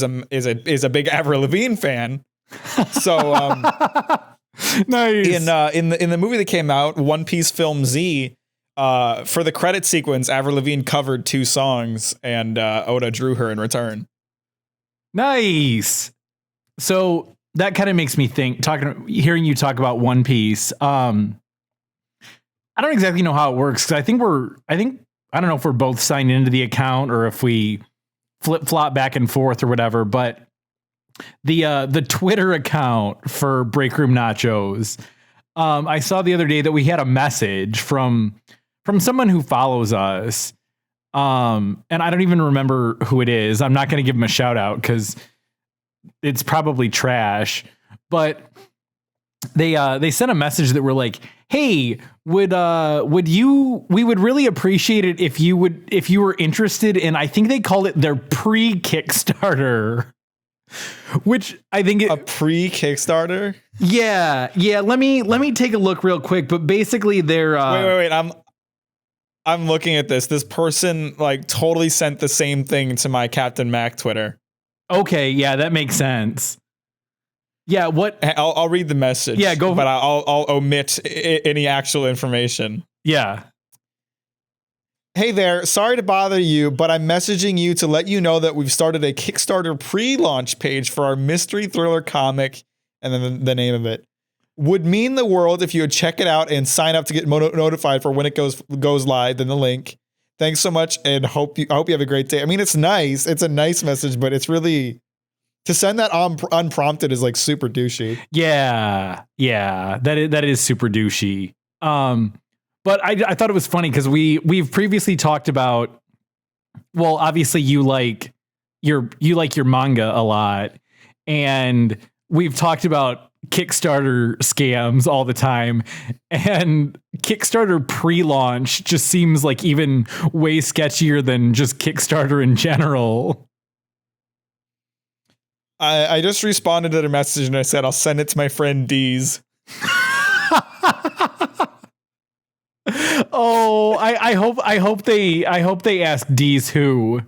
A: is a big Avril Lavigne fan. So,
B: nice.
A: In the movie that came out, One Piece Film Z, for the credit sequence, Avril Lavigne covered 2 songs, and Oda drew her in return.
B: Nice. So that kind of makes me think. Hearing you talk about One Piece. I don't exactly know how it works because I don't know if we're both signed into the account or if we flip flop back and forth or whatever. But the Twitter account for Breakroom Nachos, I saw the other day that we had a message from someone who follows us, and I don't even remember who it is. I'm not going to give him a shout out because it's probably trash. But they sent a message that were like, "Hey, we would really appreciate it if you were interested in," I think they called it their pre-Kickstarter, which I think
A: a pre-Kickstarter.
B: Yeah. Let me take a look real quick. But basically, they're
A: wait. I'm looking at this. This person like totally sent the same thing to my Captain Mack Twitter.
B: Okay, yeah, that makes sense. Yeah, what?
A: I'll read the message.
B: Yeah, go.
A: But I'll omit any actual information.
B: Yeah.
A: Hey there, sorry to bother you, but I'm messaging you to let you know that we've started a Kickstarter pre-launch page for our mystery thriller comic, and then the name of it. Would mean the world if you would check it out and sign up to get notified for when it goes live. Then the link. Thanks so much, and I hope you have a great day. I mean, it's nice. It's a nice message, but it's really, to send that unprompted is like super douchey.
B: Yeah, that is super douchey. But I thought it was funny because we've previously talked about, well, obviously you like your manga a lot, and we've talked about Kickstarter scams all the time, and Kickstarter pre-launch just seems like even way sketchier than just Kickstarter in general.
A: I just responded to their message and I said I'll send it to my friend D's.
B: Oh, I hope they ask D's who.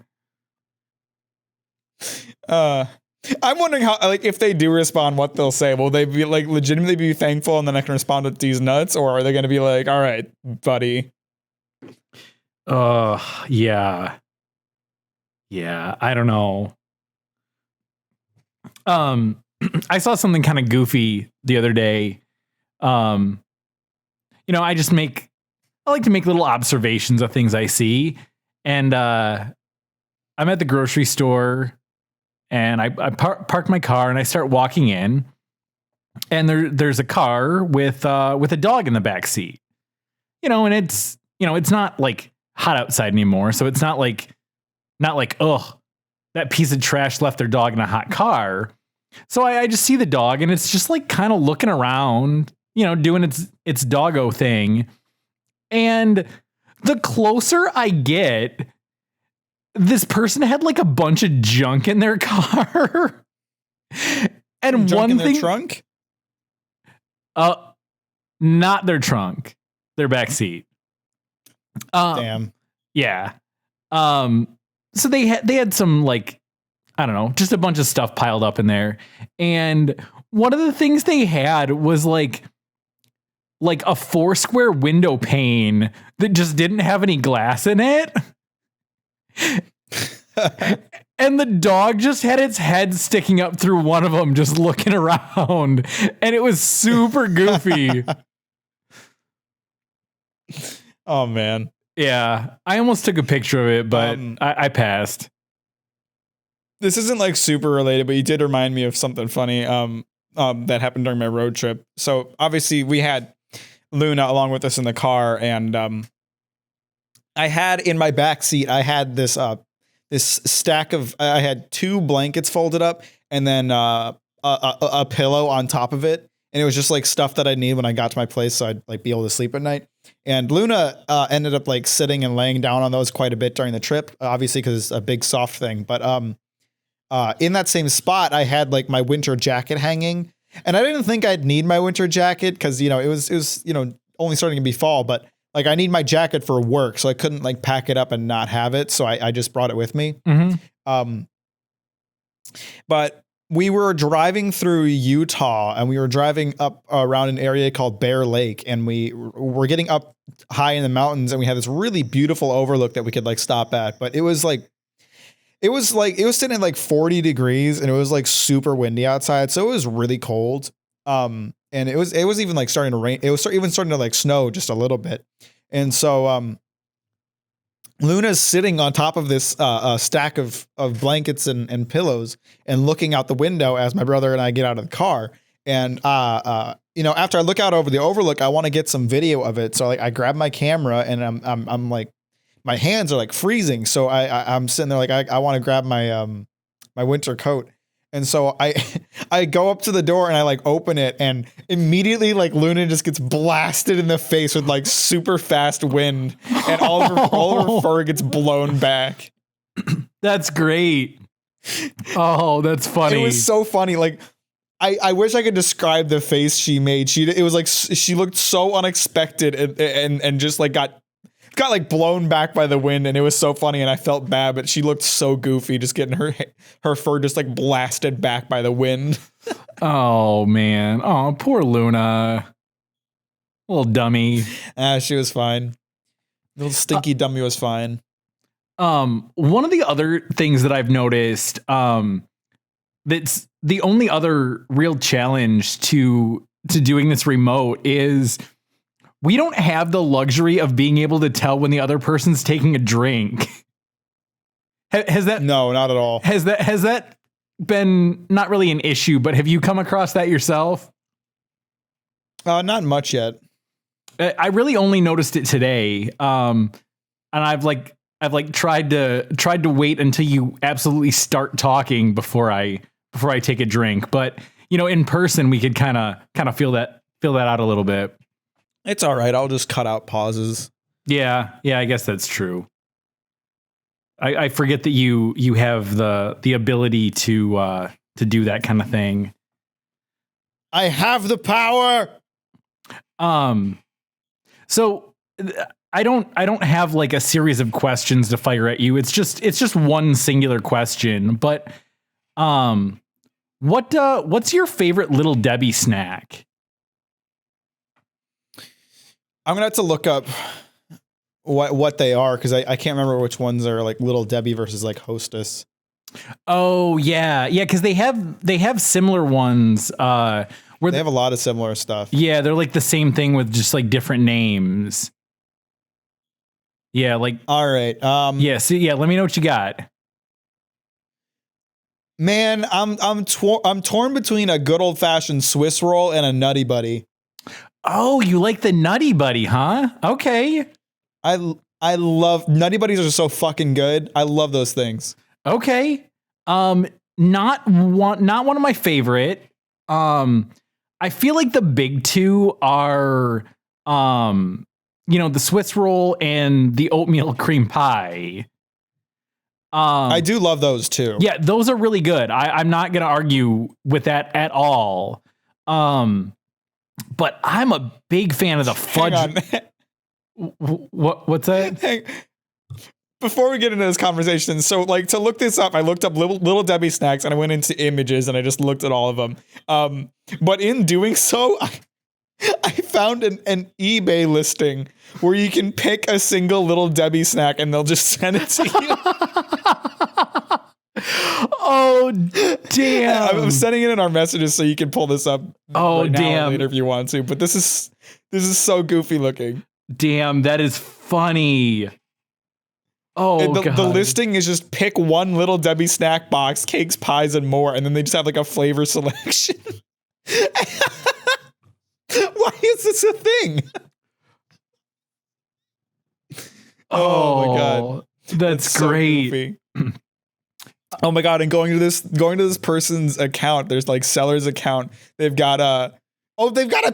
A: I'm wondering how, like, if they do respond, what they'll say. Will they be like legitimately be thankful and then I can respond with these nuts, or are they going to be like, all right, buddy?
B: Yeah. Yeah, I don't know. I saw something kind of goofy the other day. You know, I like to make little observations of things I see. And I'm at the grocery store and I park my car and I start walking in, and there's a car with a dog in the back seat. You know, and it's not like hot outside anymore, so it's not like ugh, that piece of trash left their dog in a hot car. So I just see the dog and it's just like kind of looking around, you know, doing its doggo thing. And the closer I get, this person had like a bunch of junk in their car. And
A: junk
B: one
A: in
B: thing,
A: their trunk?
B: Not their trunk, their back seat.
A: Damn.
B: Yeah. So they had some, like, I don't know, just a bunch of stuff piled up in there. And one of the things they had was like a 4 square window pane that just didn't have any glass in it. And the dog just had its head sticking up through one of them, just looking around. And it was super goofy.
A: Oh, man.
B: Yeah. I almost took a picture of it, but I passed.
A: This isn't like super related, but you did remind me of something funny that happened during my road trip. So obviously we had Luna along with us in the car, and I had in my back seat, I had this stack of, I had 2 blankets folded up and then a pillow on top of it. And it was just like stuff that I need when I got to my place, so I'd like be able to sleep at night. And Luna ended up like sitting and laying down on those quite a bit during the trip, obviously because it's a big soft thing. But in that same spot, I had like my winter jacket hanging, and I didn't think I'd need my winter jacket because, you know, it was, you know, only starting to be fall, but like I need my jacket for work, so I couldn't like pack it up and not have it. So I just brought it with me.
B: Mm-hmm.
A: But we were driving through Utah, and we were driving up around an area called Bear Lake, and we were getting up high in the mountains, and we had this really beautiful overlook that we could like stop at. But it was sitting at like 40 degrees, and it was like super windy outside. So it was really cold. And it was even like starting to rain. It was even starting to like snow just a little bit. And so, Luna's sitting on top of this stack of blankets and pillows and looking out the window as my brother and I get out of the car. And, you know, after I look out over the overlook, I want to get some video of it. So like I grab my camera, and I'm like, my hands are like freezing. So I'm sitting there like, I want to grab my, my winter coat. And so I go up to the door and I like open it, and immediately like Luna just gets blasted in the face with like super fast wind, and all of her fur gets blown back.
B: That's great. Oh, that's funny.
A: It was so funny. Like I wish I could describe the face she made. It was like she looked so unexpected and just like got like blown back by the wind, and it was so funny, and I felt bad, but she looked so goofy just getting her fur just like blasted back by the wind.
B: Oh man. Oh, poor Luna. Little dummy.
A: She was fine. Little stinky dummy was fine.
B: One of the other things that I've noticed, that's the only other real challenge to doing this remote is we don't have the luxury of being able to tell when the other person's taking a drink. Has that?
A: No, not at all.
B: Has that been not really an issue, but have you come across that yourself?
A: Not much yet.
B: I really only noticed it today. And I've tried to wait until you absolutely start talking before I take a drink. But, you know, in person we could kind of feel that out a little bit.
A: It's all right. I'll just cut out pauses.
B: Yeah, I guess that's true. I forget that you have the ability to do that kind of thing.
A: I have the power.
B: So I don't have like a series of questions to fire at you. It's just one singular question. But What's your favorite Little Debbie snack?
A: I'm gonna have to look up what they are because I can't remember which ones are like Little Debbie versus like Hostess.
B: Oh yeah, because they have similar ones. Where
A: they have a lot of similar stuff.
B: Yeah, they're like the same thing with just like different names. Yeah, like
A: all right.
B: Let me know what you got.
A: Man, I'm torn between a good old fashioned Swiss roll and a Nutty Buddy.
B: Oh, you like the Nutty Buddy, huh? Okay.
A: I love Nutty Buddies are so fucking good. I love those things.
B: Okay. Not one of my favorite. I feel like the big two are the Swiss roll and the oatmeal cream pie.
A: I do love those too.
B: Yeah, those are really good. I'm not going to argue with that at all. But I'm a big fan of the fudge. What's that?
A: Before we get into this conversation, so like to look this up, I looked up little Debbie snacks and I went into images and I just looked at all of them. But in doing so, I found an eBay listing where you can pick a single Little Debbie snack and they'll just send it to you.
B: Oh, damn.
A: I'm sending it in our messages so you can pull this up.
B: Oh,
A: right now
B: damn.
A: or later if you want to. But this is so goofy looking.
B: Damn, that is funny. Oh,
A: God. The listing is just pick one Little Debbie snack box, cakes, pies, and more, and then they just have like a flavor selection. Why is this a thing? Oh my God.
B: That's great.
A: So oh my God. And going to this person's account, there's like seller's account. They've got to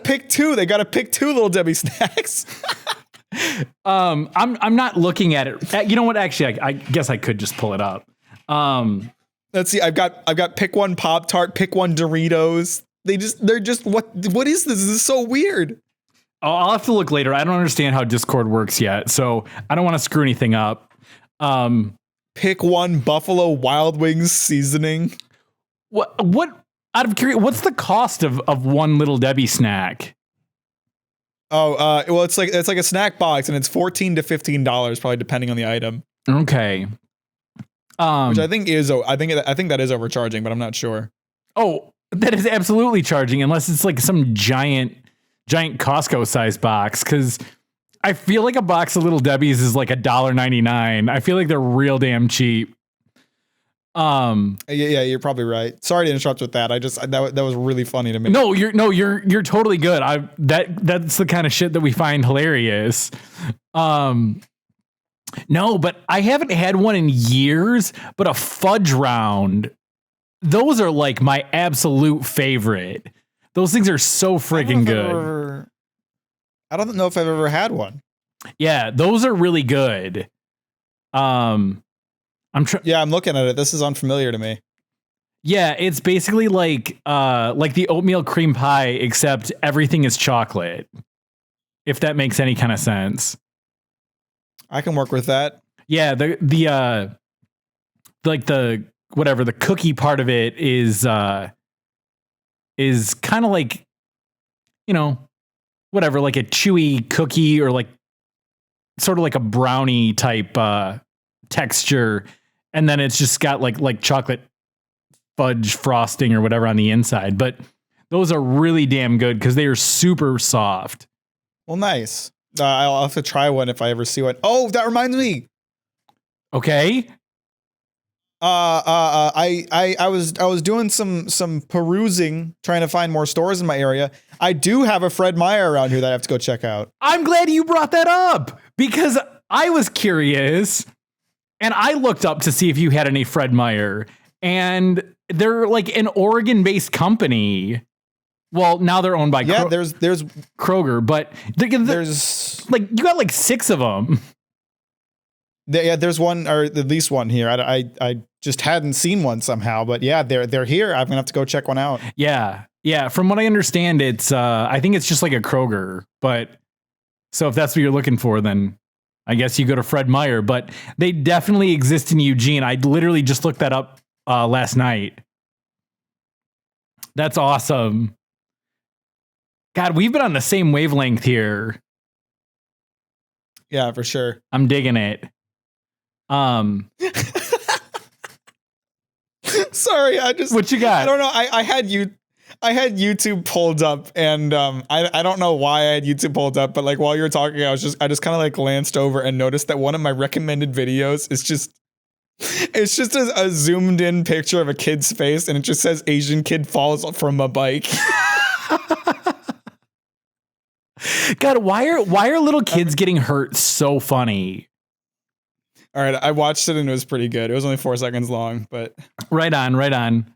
A: pick two. They got to pick two Little Debbie snacks.
B: I'm not looking at it. You know what? Actually, I guess I could just pull it up.
A: Let's see. I've got pick one Pop-Tart, pick one Doritos. They're just what is this? This is so weird.
B: I'll have to look later. I don't understand how Discord works yet, so I don't want to screw anything up.
A: Pick one Buffalo Wild Wings seasoning.
B: What out of curiosity, what's the cost of one Little Debbie snack?
A: Oh, well, it's like a snack box, and it's $14 to $15, probably depending on the item.
B: Okay.
A: Which I think that is overcharging, but I'm not sure.
B: Oh, that is absolutely charging, unless it's like some giant Costco size box. Because I feel like a box of Little Debbie's is like $1.99. I feel like they're real damn cheap.
A: Yeah, you're probably right. Sorry to interrupt with that. That was really funny to me.
B: No, you're totally good. That's the kind of shit that we find hilarious. No, but I haven't had one in years, but a fudge round, those are like my absolute favorite. Those things are so freaking good.
A: I don't know if I've ever had one.
B: Yeah, those are really good. I'm
A: looking at it. This is unfamiliar to me.
B: Yeah, it's basically like the oatmeal cream pie, except everything is chocolate. If that makes any kind of sense.
A: I can work with that.
B: Yeah, the cookie part of it is kind of like, whatever, like a chewy cookie or like sort of like a brownie type texture, and then it's just got like chocolate fudge frosting or whatever on the inside. But those are really damn good because they are super soft.
A: Well, nice. I'll have to try one if I ever see one. Oh, that reminds me.
B: Okay.
A: I was doing some perusing, trying to find more stores in my area. I do have a Fred Meyer around here that I have to go check out.
B: I'm glad you brought that up because I was curious and I looked up to see if you had any Fred Meyer, and they're like an Oregon-based company. Well, now they're owned by
A: there's
B: Kroger, but there's like you got like 6 of them.
A: There's one, or at least one here. I just hadn't seen one somehow, but yeah, they're here. I'm gonna have to go check one out.
B: Yeah. From what I understand, it's I think it's just like a Kroger, but so if that's what you're looking for, then I guess you go to Fred Meyer. But they definitely exist in Eugene. I literally just looked that up last night. That's awesome. God, we've been on the same wavelength here.
A: Yeah, for sure.
B: I'm digging it.
A: Sorry,
B: what you got?
A: I don't know. I had YouTube pulled up, and I don't know why I had YouTube pulled up, but like while you were talking, I just kind of like glanced over and noticed that one of my recommended videos is just a zoomed in picture of a kid's face, and it just says Asian kid falls from a bike.
B: God, why are little kids getting hurt so funny?
A: All right, I watched it and it was pretty good. It was only 4 seconds long, but
B: right on.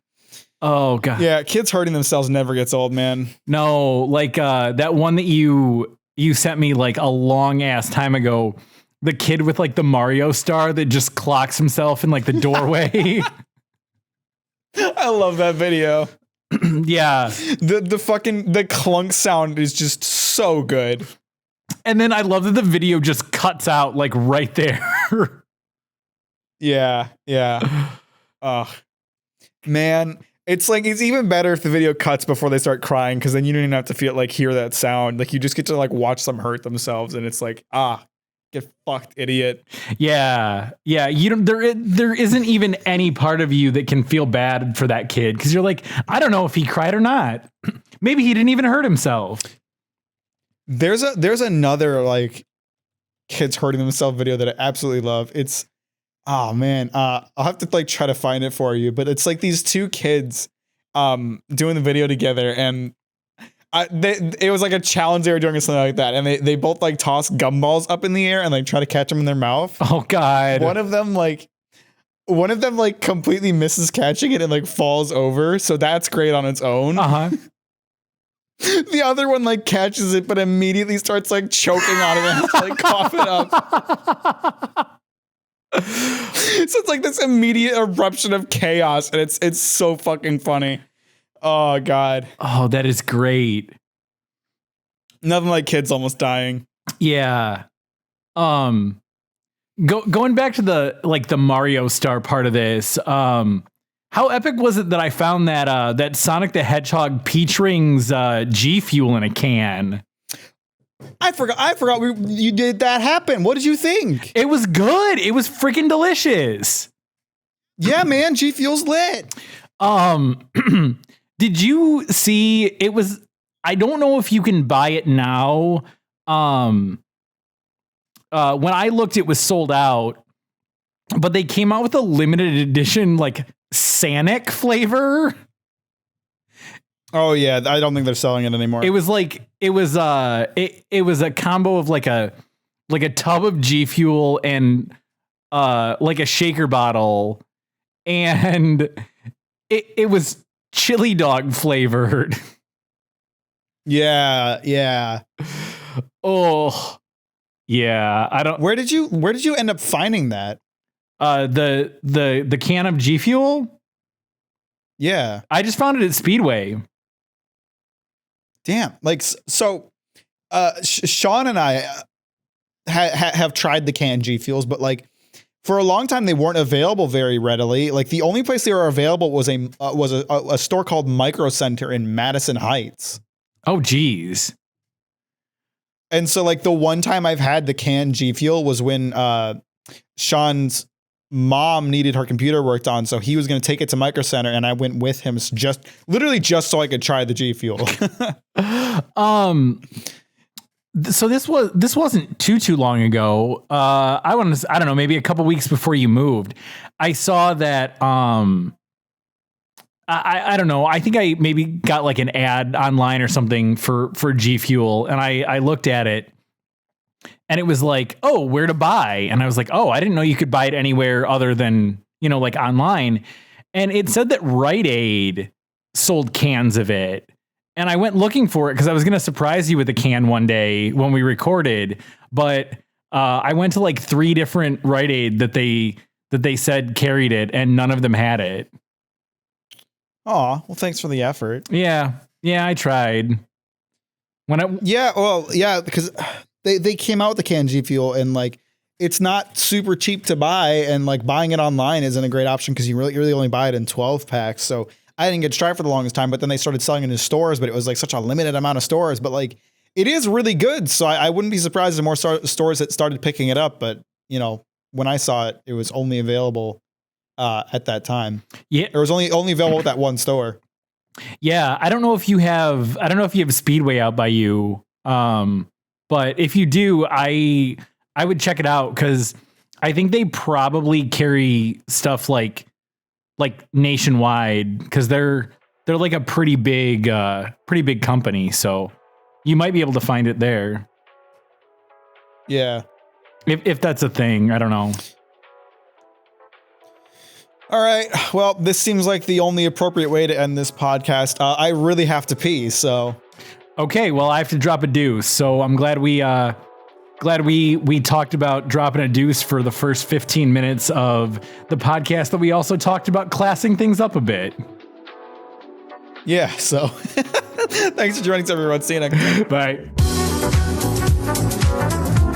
B: Oh God.
A: Yeah, kids hurting themselves never gets old, man.
B: No, like that one that you sent me like a long ass time ago. The kid with like the Mario star that just clocks himself in like the doorway.
A: I love that video.
B: Yeah.
A: The clunk sound is just so good.
B: And then I love that the video just cuts out like right there.
A: Yeah. Man, it's like it's even better if the video cuts before they start crying, because then you don't even have to hear that sound. Like you just get to like watch them hurt themselves, and it's like, get fucked, idiot.
B: Yeah. You don't. There isn't even any part of you that can feel bad for that kid, because you're like, I don't know if he cried or not. Maybe he didn't even hurt himself.
A: There's another like kids hurting themselves video that I absolutely love. It's man, I'll have to like try to find it for you, but it's like these two kids doing the video together, and it was like a challenge they were doing or something like that, and they both like toss gumballs up in the air and like try to catch them in their mouth.
B: Oh God.
A: One of them like completely misses catching it and like falls over, so that's great on its own. The other one like catches it but immediately starts like choking on it and has to like cough it up. So it's like this immediate eruption of chaos, and it's so fucking funny. Oh God.
B: Oh, that is great.
A: Nothing like kids almost dying.
B: Yeah. Going back to the Mario star part of this, how epic was it that I found that Sonic the Hedgehog Peach Rings G Fuel in a can?
A: I forgot you did that happen. What did you think?
B: It was good. It was freaking delicious.
A: Yeah, man, G Fuel's lit.
B: Did you see it was, I don't know if you can buy it now. When I looked, it was sold out, but they came out with a limited edition like Sanic flavor.
A: Oh yeah, I don't think they're selling it anymore.
B: It was a combo of like a tub of G Fuel and like a shaker bottle, and it was chili dog flavored.
A: Yeah.
B: Oh. Yeah, I don't.
A: Where did you end up finding that?
B: The can of G Fuel?
A: Yeah.
B: I just found it at Speedway.
A: Damn. Like, so Sean and I have tried the canned G Fuels, but like for a long time they weren't available very readily. Like the only place they were available was a store called Micro Center in Madison Heights.
B: Oh geez.
A: And so like the one time I've had the canned G Fuel was when Sean's mom needed her computer worked on, so he was going to take it to Micro Center, and I went with him just so I could try the G Fuel.
B: So this wasn't too long ago. I don't know, maybe a couple weeks before you moved. I saw that. I don't know. I think I maybe got like an ad online or something for G Fuel, and I looked at it, and it was like, oh, where to buy? And I was like, oh, I didn't know you could buy it anywhere other than, like online. And it said that Rite Aid sold cans of it. And I went looking for it because I was going to surprise you with a can one day when we recorded. But I went to like 3 different Rite Aid that they said carried it, and none of them had it.
A: Oh, well, thanks for the effort.
B: Yeah, I tried.
A: Because they came out with the canned G Fuel, and like it's not super cheap to buy, and like buying it online isn't a great option because you really only buy it in 12 packs. So I didn't get to try it for the longest time, but then they started selling it in stores, but it was like such a limited amount of stores. But like, it is really good. So I wouldn't be surprised if more stores that started picking it up. But you know, when I saw it, it was only available at that time.
B: Yeah,
A: it was only available at that one store.
B: Yeah, I don't know if you have Speedway out by you, but if you do, I would check it out because I think they probably carry stuff like nationwide because they're like a pretty big company, so you might be able to find it there.
A: Yeah,
B: if that's a thing, I don't know.
A: All right. Well, this seems like the only appropriate way to end this podcast. I really have to pee, so.
B: Okay, well, I have to drop a deuce, so I'm glad we talked about dropping a deuce for the first 15 minutes of the podcast, that we also talked about classing things up a bit.
A: Yeah, so thanks for joining us, everyone. See you next time.
B: Bye.